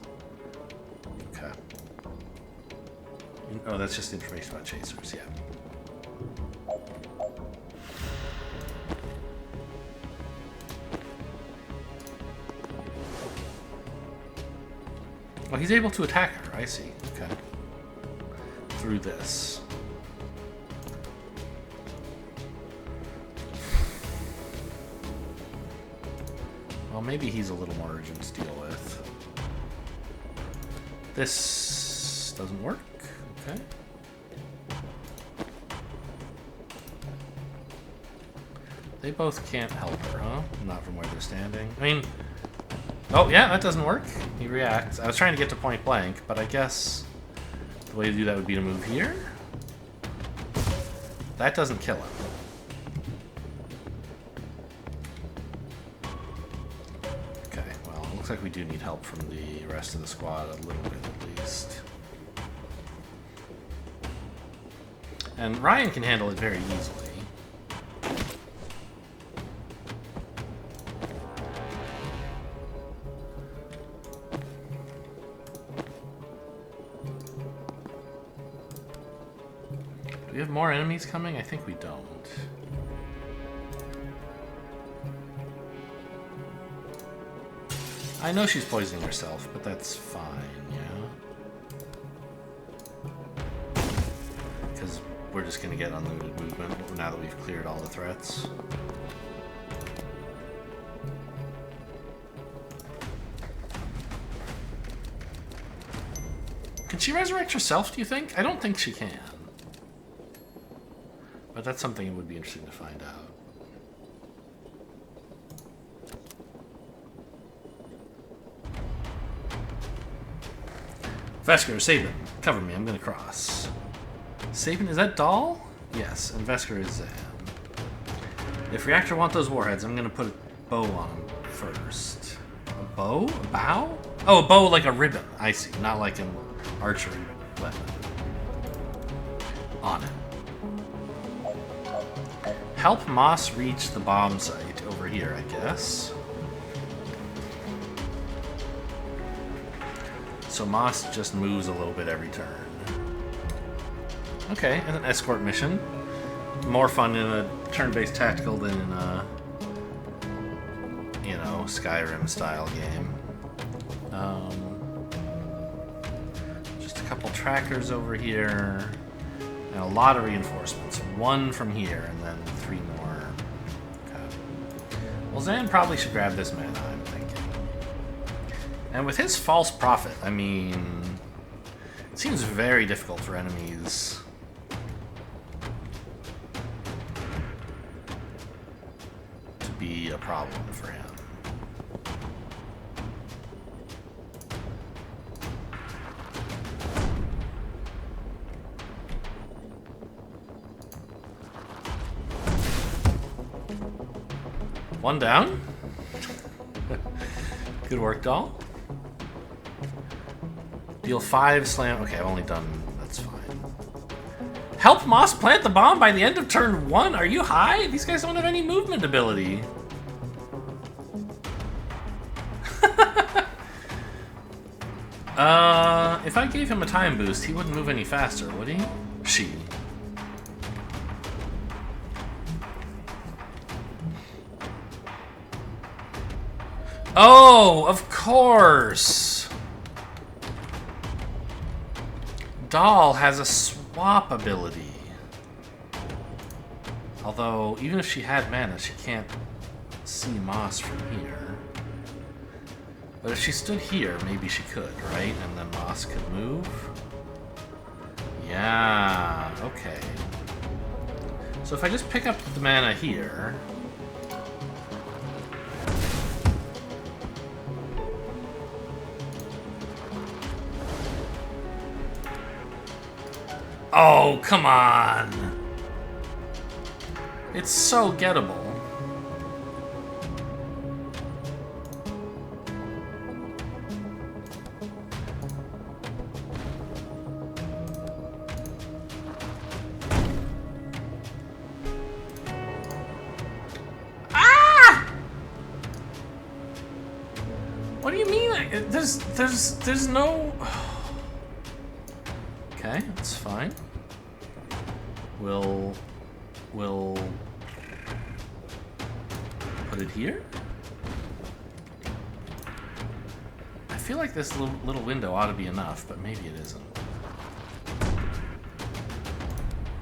Okay. Oh, that's just information about chasers, yeah. Oh, he's able to attack her. I see. Okay. Through this. Well, maybe he's a little more urgent to deal with. This doesn't work. Okay. They both can't help her, huh? Not from where they're standing. I mean... Oh, yeah, that doesn't work. He reacts. I was trying to get to point blank, but I guess the way to do that would be to move here. That doesn't kill him. Okay, well, it looks like we do need help from the rest of the squad a little bit at least. And Ryan can handle it very easily. Do we have more enemies coming? I think we don't. I know she's poisoning herself, but that's fine, yeah? Because we're just going to get unlimited movement now that we've cleared all the threats. Can she resurrect herself, do you think? I don't think she can. But that's something that would be interesting to find out. Vesker, Sabin, cover me, I'm gonna cross. Sabin, is that Dahl? Yes, and Vesker is Zan. If Reactor want those warheads, I'm gonna put a bow on him first. A bow? A bow? Oh, a bow like a ribbon. I see, not like an archery weapon. On it. Help Moss reach the bomb site over here, I guess. So Moss just moves a little bit every turn. Okay, and an escort mission. More fun in a turn-based tactical than in a, you know, Skyrim style game. Just a couple trackers over here. And a lot of reinforcements. One from here, and then 3 more. Okay. Well, Zan probably should grab this mana, I'm thinking. And with his false prophet, I mean... It seems very difficult for enemies to be a problem for him. One down. Good work, Dahl. Deal 5 slam. Okay, I've only done... That's fine. Help Moss plant the bomb by the end of turn 1? Are you high? These guys don't have any movement ability. If I gave him a time boost, he wouldn't move any faster, would he? She. Oh, of course! Dahl has a swap ability. Although, even if she had mana, she can't see Moss from here. But if she stood here, maybe she could, right? And then Moss could move? Yeah, okay. So if I just pick up the mana here... Oh, come on! It's so gettable. Ah! What do you mean? There's no... Okay, that's fine. We'll put it here. I feel like this little window ought to be enough, but maybe it isn't.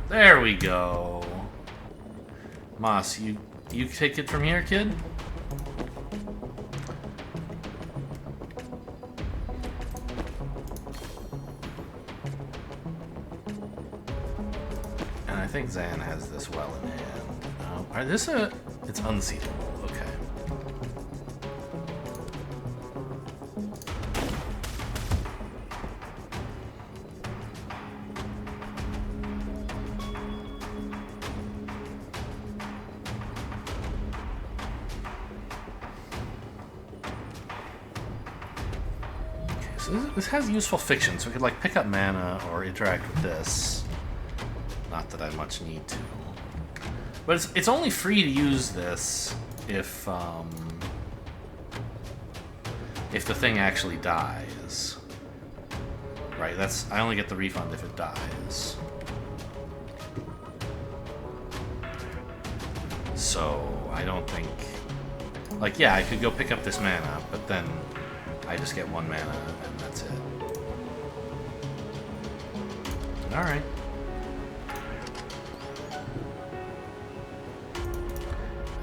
There we go. Moss, you take it from here, kid? I think Zan has this well in hand. No. Alright, this it's unseatable. Okay. So this has useful fiction, so we could like pick up mana or interact with this. Not that I much need to. But it's only free to use this if the thing actually dies. Right, I only get the refund if it dies. So I don't think, like, yeah, I could go pick up this mana, but then I just get 1 mana and that's it. Alright.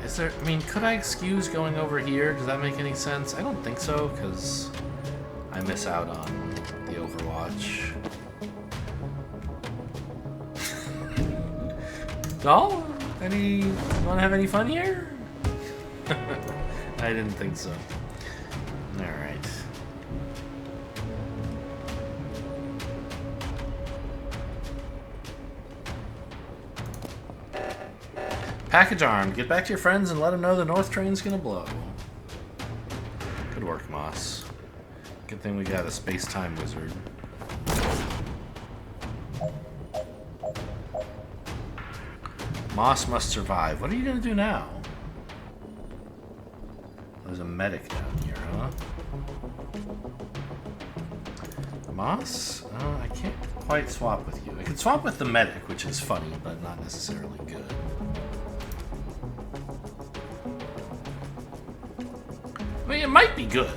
Is there, I mean, could I excuse going over here? Does that make any sense? I don't think so, because I miss out on the Overwatch. Doll? You want to have any fun here? I didn't think so. Alright. Package armed. Get back to your friends and let them know the north train's gonna blow. Good work, Moss. Good thing we got a space-time wizard. Moss must survive. What are you gonna do now? There's a medic down here, huh? Moss? I can't quite swap with you. I can swap with the medic, which is funny, but not necessarily good. I mean, it might be good.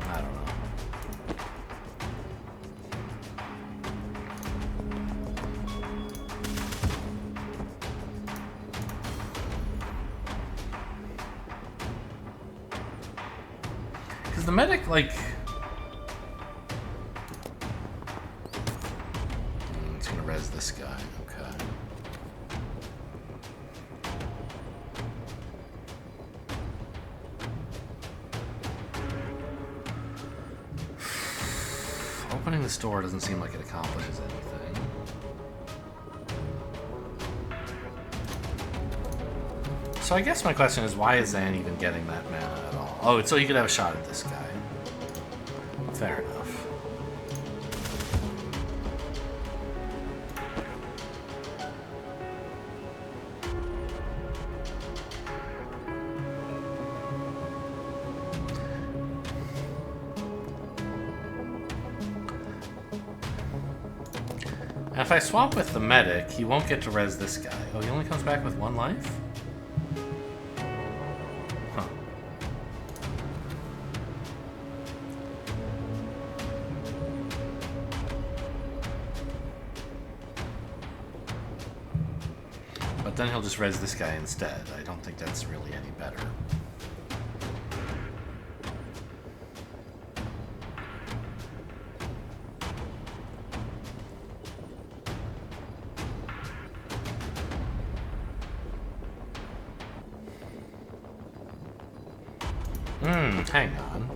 I don't know. Because the medic, like... It's gonna res this guy, okay. Opening this door doesn't seem like it accomplishes anything. So I guess my question is, why is Zan even getting that mana at all? Oh, it's so he could have a shot at this guy. Fair enough. And if I swap with the medic, he won't get to res this guy. Oh, he only comes back with 1 life? Huh. But then he'll just res this guy instead. I don't think that's really any better. Hang on.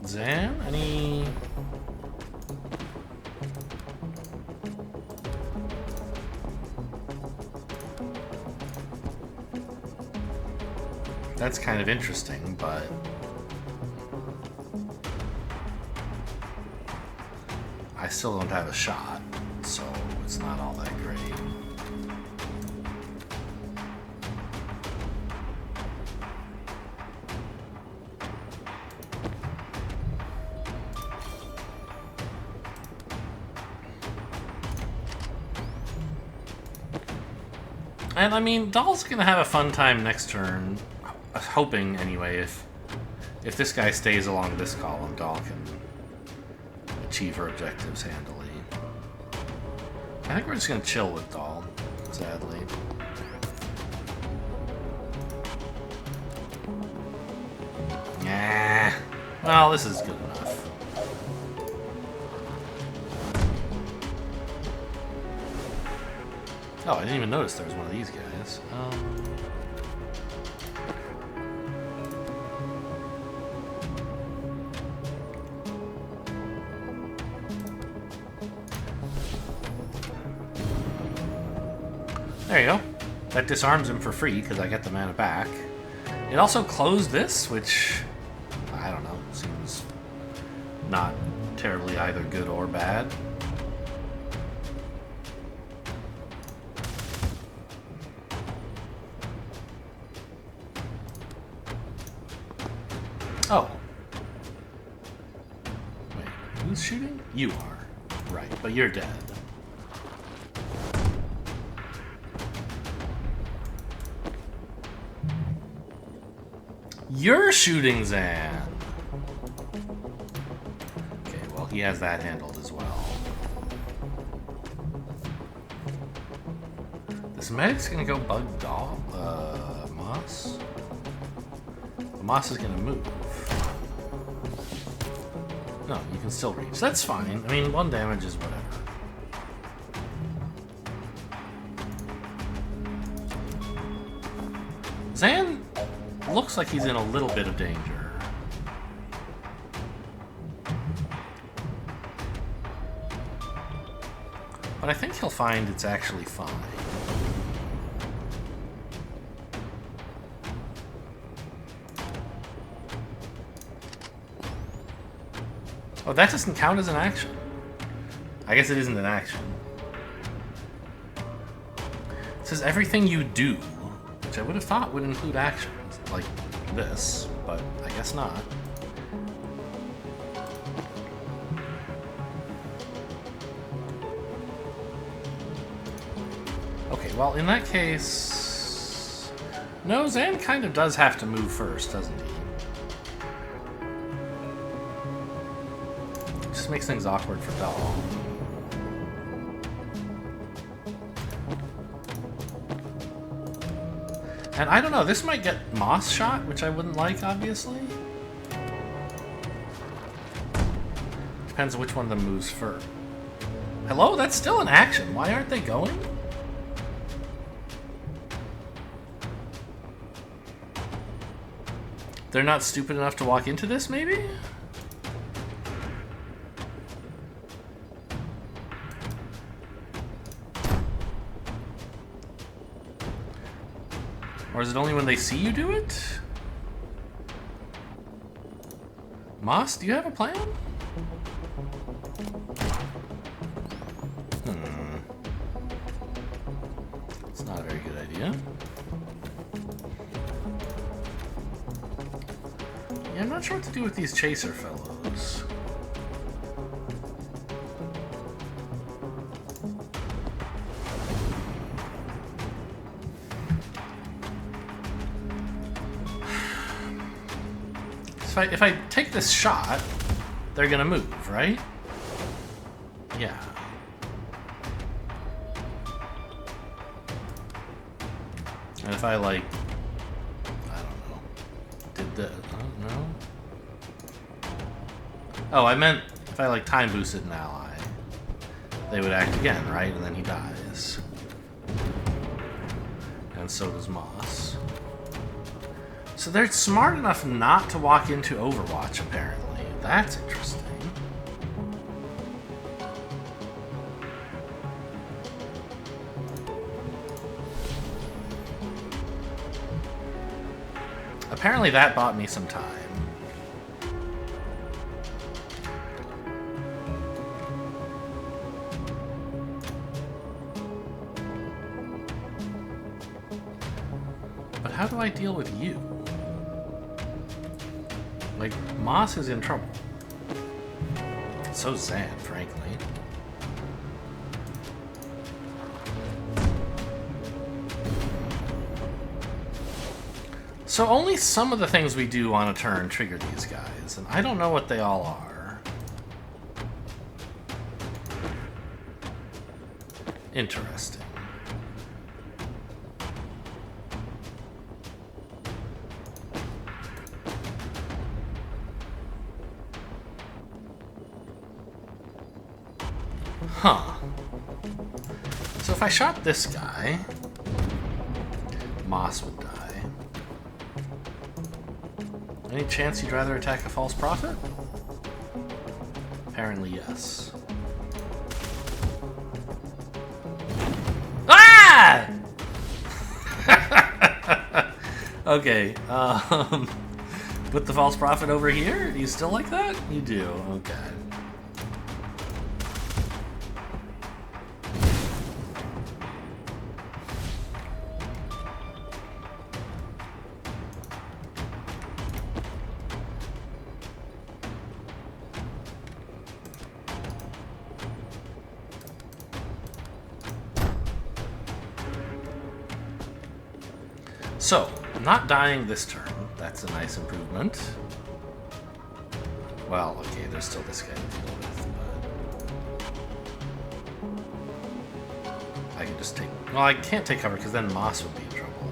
Zan, any... That's kind of interesting, but... I still don't have a shot, so it's not all that great. And I mean, Doll's gonna have a fun time next turn, hoping anyway. If this guy stays along this column, Doll can achieve her objectives handily. I think we're just gonna chill with Doll, sadly. Yeah. Well, this is good enough. Oh, I didn't even notice there was one of these guys. There you go. That disarms him for free because I get the mana back. It also closed this, which, I don't know, seems not terribly either good or bad. Oh. Wait, who's shooting? You are. Right, but you're dead. You're shooting Zan! Okay, well, he has that handled as well. This medic's gonna go bug dog. Moss? The Moss is gonna move. No, you can still reach. That's fine. I mean, 1 damage is whatever. Zan looks like he's in a little bit of danger. But I think he'll find it's actually fine. Oh, that doesn't count as an action. I guess it isn't an action. It says everything you do, which I would have thought would include actions, like this, but I guess not. Okay, well, in that case... No, Zan kind of does have to move first, doesn't he? Just makes things awkward for Doll. And I don't know, this might get Moss shot, which I wouldn't like, obviously. Depends on which one of them moves first. Hello? That's still an action. Why aren't they going? They're not stupid enough to walk into this, maybe? Or is it only when they see you do it? Moss, do you have a plan? It's not a very good idea. Yeah, I'm not sure what to do with these chaser fellows. If I take this shot, they're gonna move, right? Yeah. And if I, like, I don't know, did the, I don't know. Oh, I meant if I, like, time boosted an ally, they would act again, right? And then he dies. And so does Moss. So they're smart enough not to walk into Overwatch, apparently. That's interesting. Apparently that bought me some time. But how do I deal with you? Like, Moss is in trouble. So Zan, frankly. So only some of the things we do on a turn trigger these guys, and I don't know what they all are. Interesting. Huh. So if I shot this guy, Moss would die. Any chance you'd rather attack a false prophet? Apparently, yes. Ah! Okay, put the false prophet over here? Do you still like that? You do, okay. So, not dying this turn. That's a nice improvement. Well, okay, there's still this guy to deal with, but... I can just take... Well, I can't take cover because then Moss would be in trouble.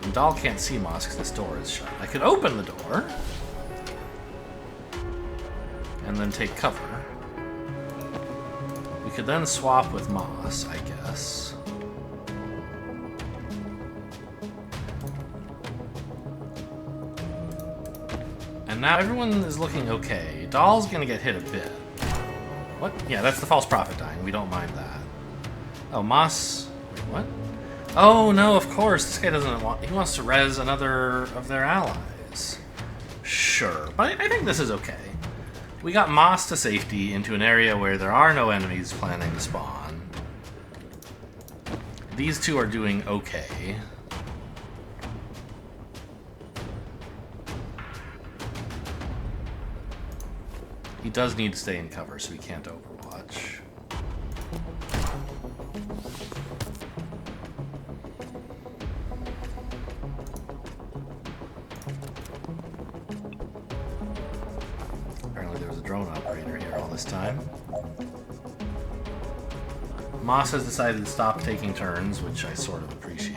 And Dahl can't see Moss because this door is shut. I could open the door. And then take cover. We could then swap with Moss, I guess. And now everyone is looking okay. Dahl's gonna get hit a bit. What? Yeah, that's the false prophet dying. We don't mind that. Oh, Moss... Wait, what? Oh, no, of course. This guy doesn't want... He wants to res another of their allies. Sure. But I think this is okay. We got Moss to safety into an area where there are no enemies planning to spawn. These two are doing okay. He does need to stay in cover, so he can't overwatch. Apparently there was a drone operator here all this time. Moss has decided to stop taking turns, which I sort of appreciate.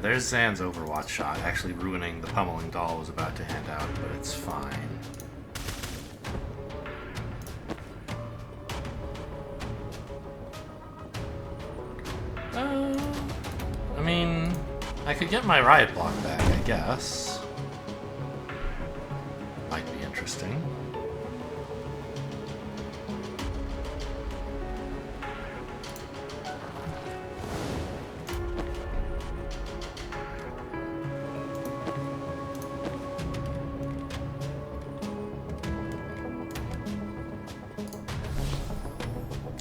There's Zan's Overwatch shot, actually ruining the pummeling Dahl was about to hand out, but it's fine. I mean, I could get my riot block back, I guess. Might be interesting.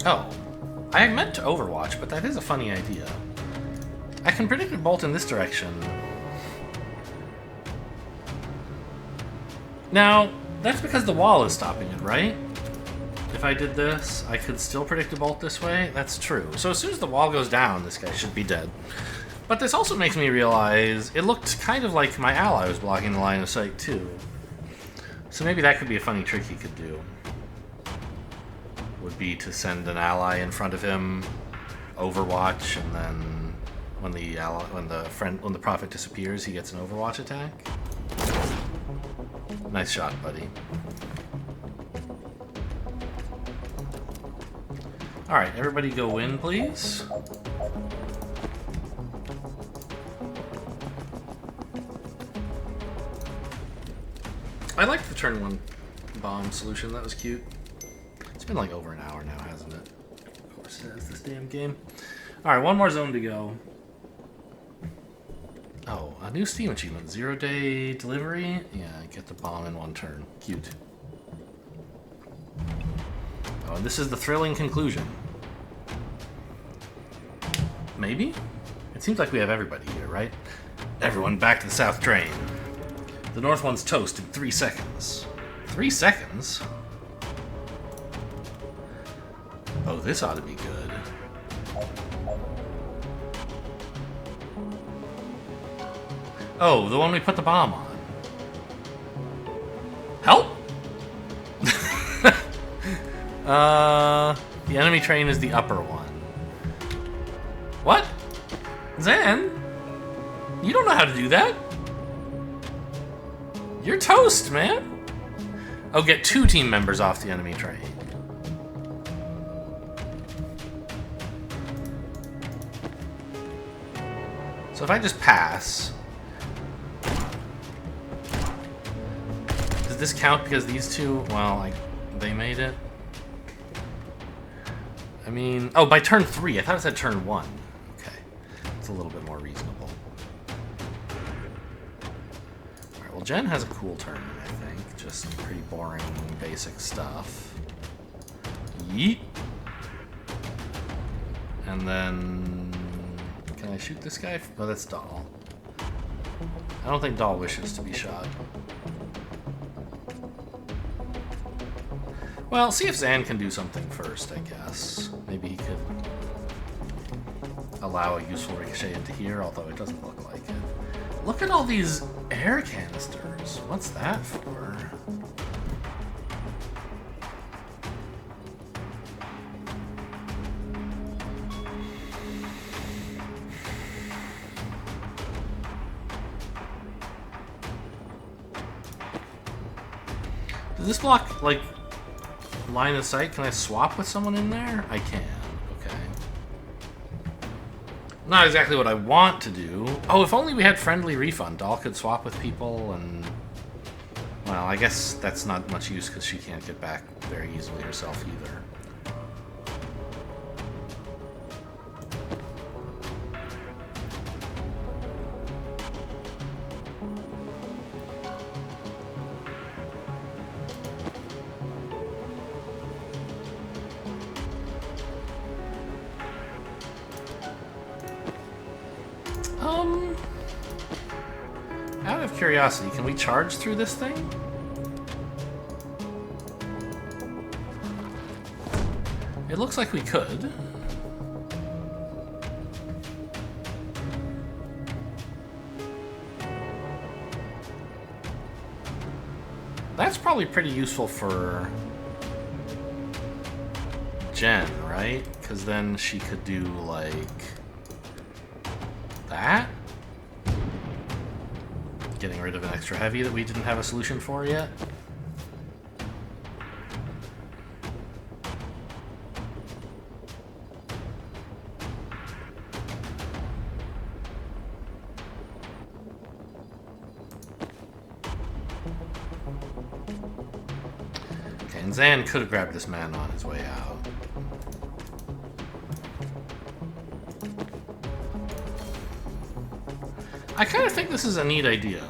Oh, I meant to Overwatch, but that is a funny idea. I can predict a bolt in this direction. Now, that's because the wall is stopping it, right? If I did this, I could still predict a bolt this way? That's true. So as soon as the wall goes down, this guy should be dead. But this also makes me realize it looked kind of like my ally was blocking the line of sight, too. So maybe that could be a funny trick he could do. Would be to send an ally in front of him, Overwatch, and then when the prophet disappears, he gets an Overwatch attack. Nice shot, buddy. All right, everybody go win, please. I liked the turn one bomb solution. That was cute. It's been like over an hour now, hasn't it? Of course it has, this damn game. Alright, one more zone to go. Oh, a new Steam achievement. 0-day delivery? Yeah, get the bomb in one turn. Cute. Oh, and this is the thrilling conclusion. Maybe? It seems like we have everybody here, right? Everyone back to the south train. The north one's toast in 3 seconds. 3 seconds? Oh, this ought to be good. Oh, the one we put the bomb on. Help! The enemy train is the upper one. What? Zan? You don't know how to do that? You're toast, man. Oh, get 2 team members off the enemy train. So if I just pass... Does this count because these two... Well, they made it. I mean... Oh, by turn 3. I thought it said turn 1. Okay. It's a little bit more reasonable. Alright, well, Jen has a cool turn, I think. Just pretty boring, basic stuff. Yeet. And then... Can I shoot this guy? Oh, that's Doll. I don't think Doll wishes to be shot. Well, see if Zan can do something first, I guess. Maybe he could allow a useful ricochet into here, although it doesn't look like it. Look at all these air canisters. What's that for? Does this block, like, line of sight? Can I swap with someone in there? I can. Okay. Not exactly what I want to do. Oh, if only we had friendly refund. Doll could swap with people and... Well, I guess that's not much use because she can't get back very easily herself either. Out of curiosity, can we charge through this thing? It looks like we could. That's probably pretty useful for Jen, right? Because then she could do, like, that? Getting rid of an extra heavy that we didn't have a solution for yet. Okay, and Zan could have grabbed this man on his way out. I kind of think this is a neat idea.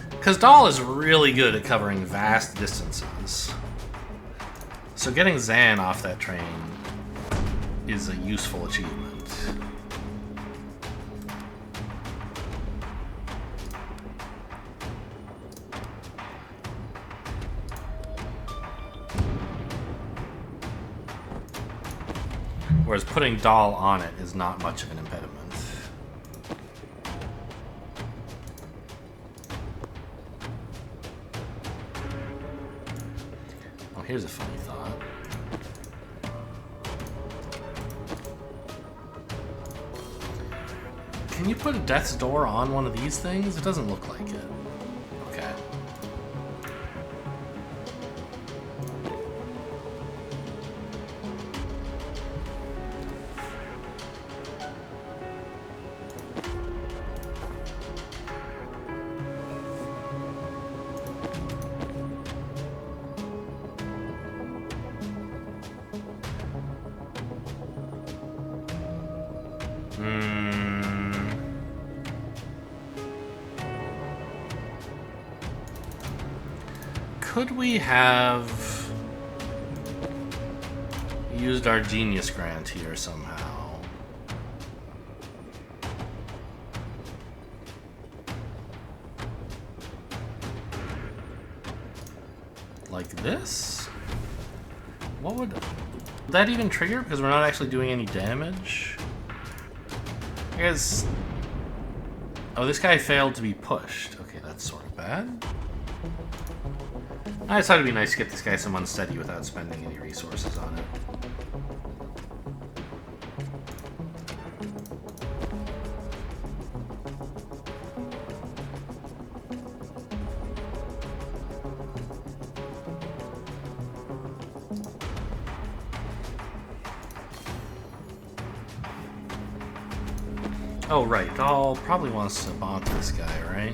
Because Doll is really good at covering vast distances. So getting Zan off that train is a useful achievement. Whereas putting Doll on it is not much of an impediment. Oh, here's a funny thought. Can you put a death's door on one of these things? It doesn't look like it. Okay. Could we have used our genius grant here somehow? Like this? What would that even trigger? Because we're not actually doing any damage. I guess... Oh, this guy failed to be pushed. Okay, that's sort of bad. I just thought it'd be nice to get this guy some unsteady without spending any resources on it. Oh, right. Dahl probably wants to bond this guy, right?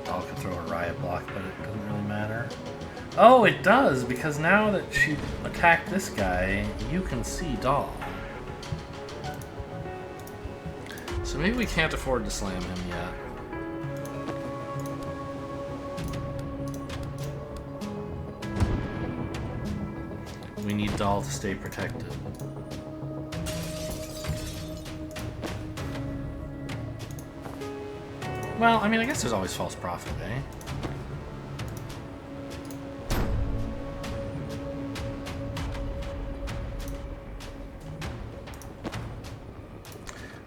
Dahl can throw a riot block, but it doesn't really matter. Oh, it does, because now that she attacked this guy, you can see Dahl. So maybe we can't afford to slam him yet. We need Dahl to stay protected. Well, I mean, I guess there's always false profit, eh?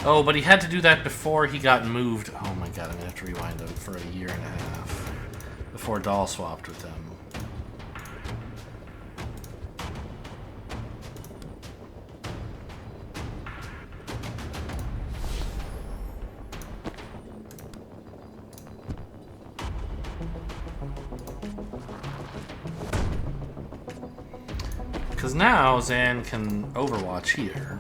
Oh, but he had to do that before he got moved. Oh my god, I'm gonna have to rewind him for a year and a half before Dahl swapped with them. Because now Zan can overwatch here.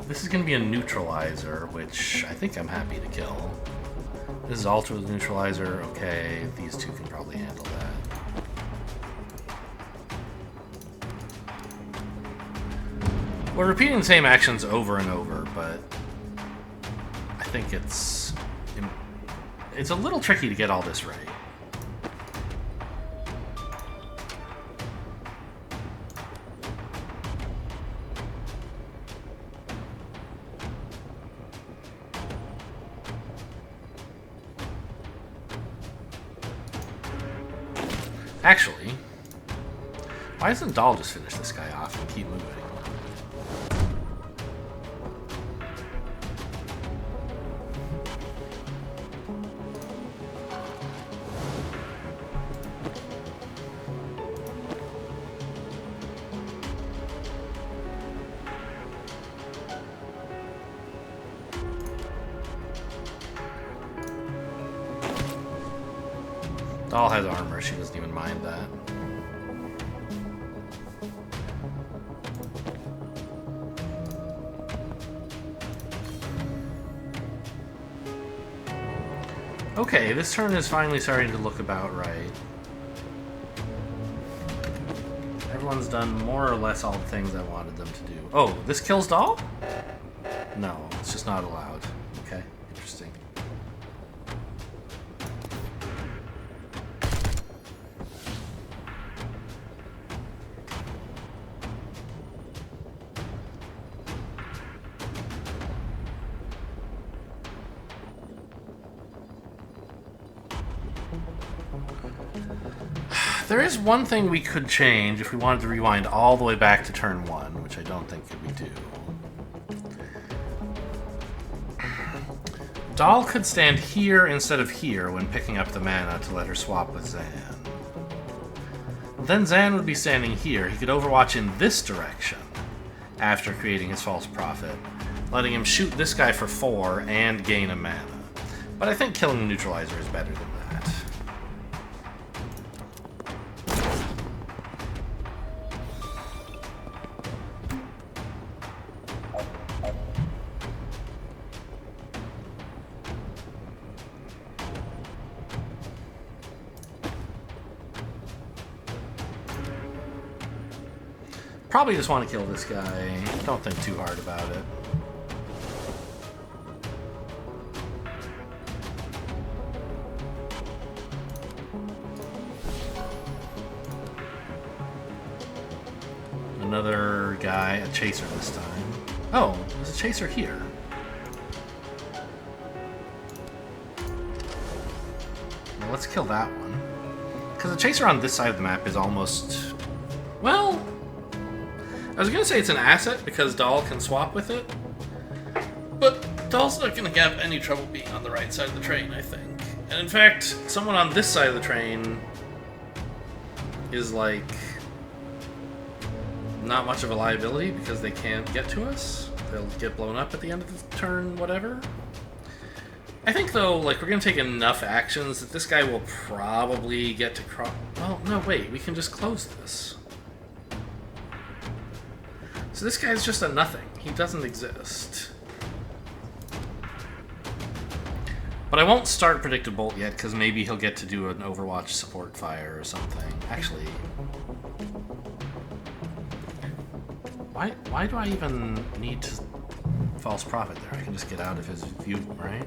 This is going to be a neutralizer, which I think I'm happy to kill. This is Alter with neutralizer. Okay, these two can probably handle that. We're repeating the same actions over and over, but I think it's a little tricky to get all this right. Actually, why doesn't Dahl just finish this guy off and keep moving? Dahl has armor, she doesn't even mind that. Okay, this turn is finally starting to look about right. Everyone's done more or less all the things I wanted them to do. Oh, this kills Dahl? No, it's just not allowed. Okay, interesting. There is one thing we could change if we wanted to rewind all the way back to turn 1, which I don't think that we do. Dahl could stand here instead of here when picking up the mana to let her swap with Zan. Then Zan would be standing here. He could overwatch in this direction after creating his false prophet, letting him shoot this guy for 4 and gain a mana. But I think killing the neutralizer is better than that. Probably just want to kill this guy. Don't think too hard about it. Another guy, a chaser this time. Oh, there's a chaser here. Well, let's kill that one. Because the chaser on this side of the map is almost... Well... I was going to say it's an asset because Dahl can swap with it. But Dahl's not going to have any trouble being on the right side of the train, I think. And in fact, someone on this side of the train is like... not much of a liability because they can't get to us. They'll get blown up at the end of the turn, whatever. I think, though, like, we're going to take enough actions that this guy will probably get to cross... Well, no, wait. We can just close this. So this guy's just a nothing. He doesn't exist. But I won't start Predicted Bolt yet, because maybe he'll get to do an Overwatch support fire or something. Actually... Why do I even need to False Prophet there? I can just get out of his view, right?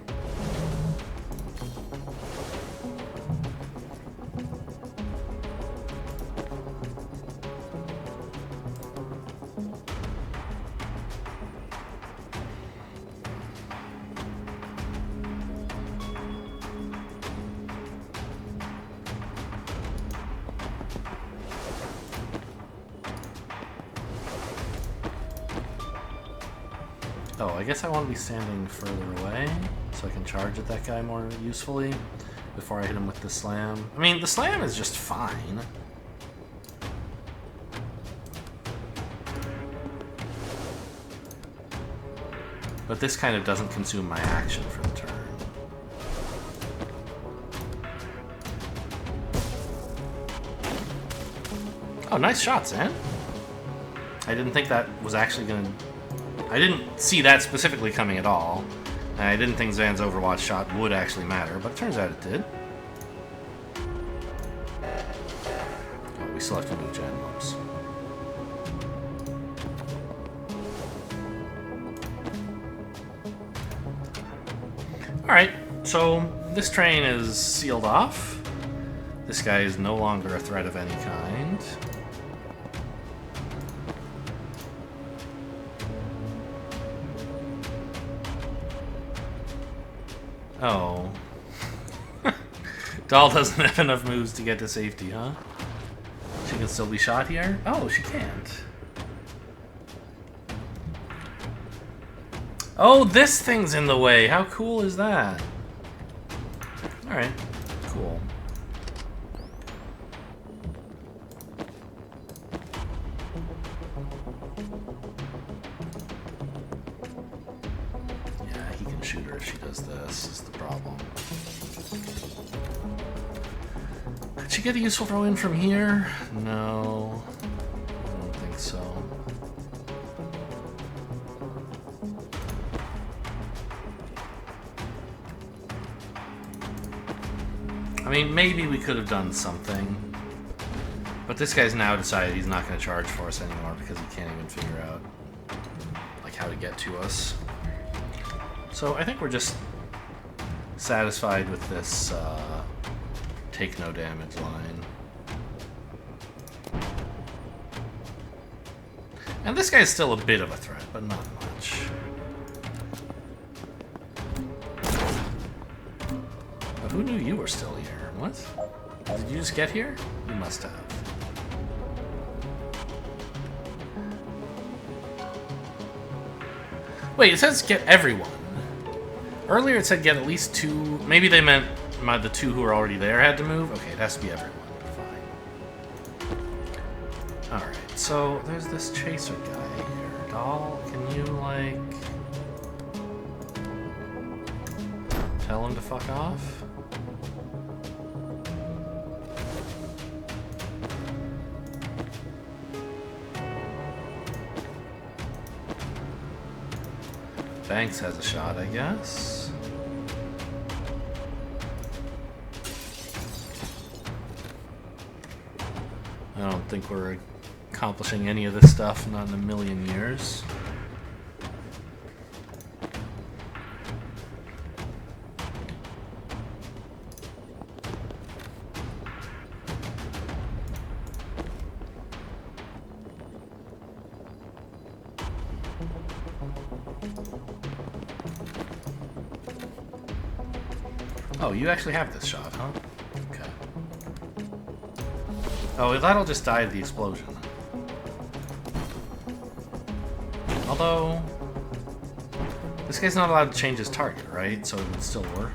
Oh, I guess I want to be standing further away so I can charge at that guy more usefully before I hit him with the slam. I mean, the slam is just fine. But this kind of doesn't consume my action for the turn. Oh, nice shot, Zan. I didn't think that was actually going to... I didn't see that specifically coming at all. And I didn't think Zan's Overwatch shot would actually matter, but it turns out it did. Oh, we still have to move Jen. Whoops. Alright, so this train is sealed off. This guy is no longer a threat of any kind. Oh. Dahl doesn't have enough moves to get to safety, huh? She can still be shot here? Oh, she can't. Oh, this thing's in the way. How cool is that? Alright, cool. Yeah, he can shoot her if she does this, is the problem. Could she get a useful throw in from here? No. I don't think so. I mean, maybe we could have done something. But this guy's now decided he's not going to charge for us anymore because he can't even figure out like how to get to us. So I think we're just satisfied with this take no damage line. And this guy's still a bit of a threat, but not much. But who knew you were still here? What? Did you just get here? You must have. Wait, it says get everyone. Earlier it said get at least two. Maybe they meant the two who were already there had to move? Okay, it has to be everyone. Fine. Alright, so there's this chaser guy here. Dahl, can you, like... tell him to fuck off? Banks has a shot, I guess. I don't think we're accomplishing any of this stuff, not in a million years. Oh, you actually have this shot, huh? Okay. Oh, that'll just die to the explosion. Although, this guy's not allowed to change his target, right? So it would still work.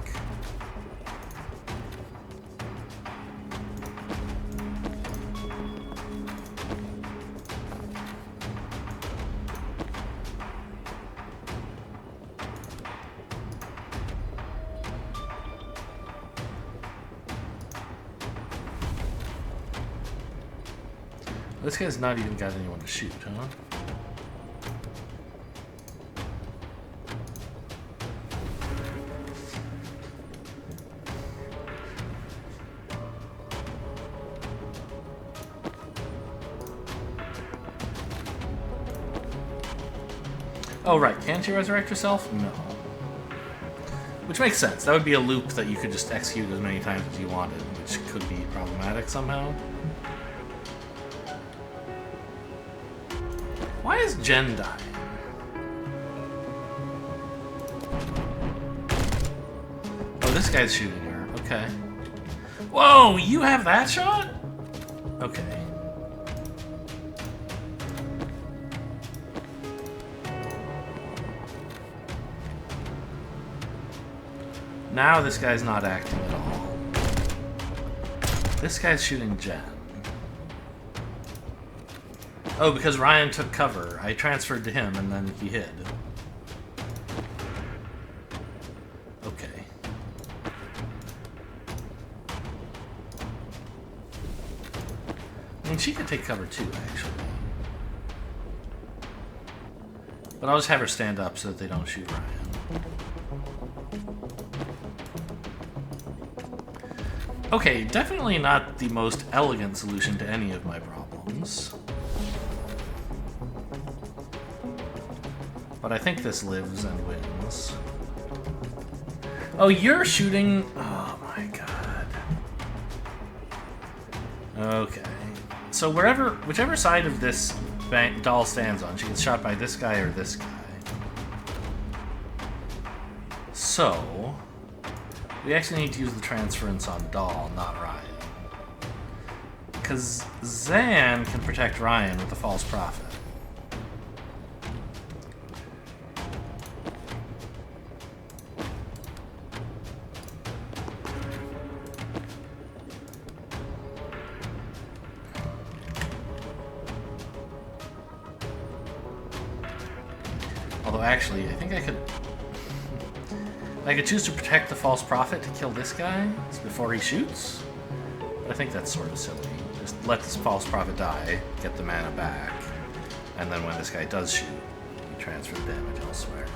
This guy's not even got anyone to shoot, huh? Oh, right. Can't you resurrect yourself? No. Which makes sense. That would be a loop that you could just execute as many times as you wanted, which could be problematic somehow. Why is Jen dying? Oh, this guy's shooting her. Okay. Whoa, you have that shot? Okay. Now this guy's not acting at all. This guy's shooting Jen. Oh, because Ryan took cover. I transferred to him and then he hid. Okay. I mean, she could take cover too, actually. But I'll just have her stand up so that they don't shoot Ryan. Okay, definitely not the most elegant solution to any of my problems. But I think this lives and wins. Oh, you're shooting... Oh my god. Okay. So whichever side of this doll stands on, she gets shot by this guy or this guy. So... we actually need to use the transference on Doll, not Ryan. Because Zan can protect Ryan with the false prophet. Although actually, I think I could choose to protect the false prophet to kill this guy before he shoots. But I think that's sort of silly. Just let this false prophet die, get the mana back, and then when this guy does shoot, you transfer the damage elsewhere.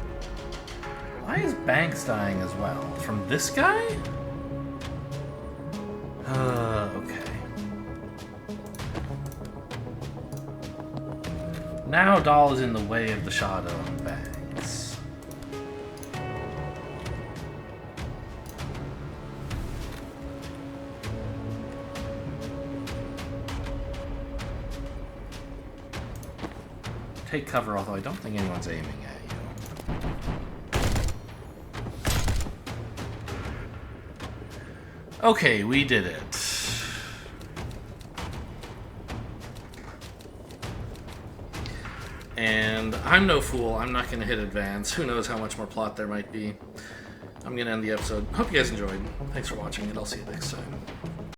Why is Banks dying as well? From this guy? Okay. Now Doll is in the way of the shot of Banks. Take cover, although I don't think anyone's aiming at you. Okay, we did it. And I'm no fool. I'm not going to hit advance. Who knows how much more plot there might be. I'm going to end the episode. Hope you guys enjoyed. Thanks for watching, and I'll see you next time.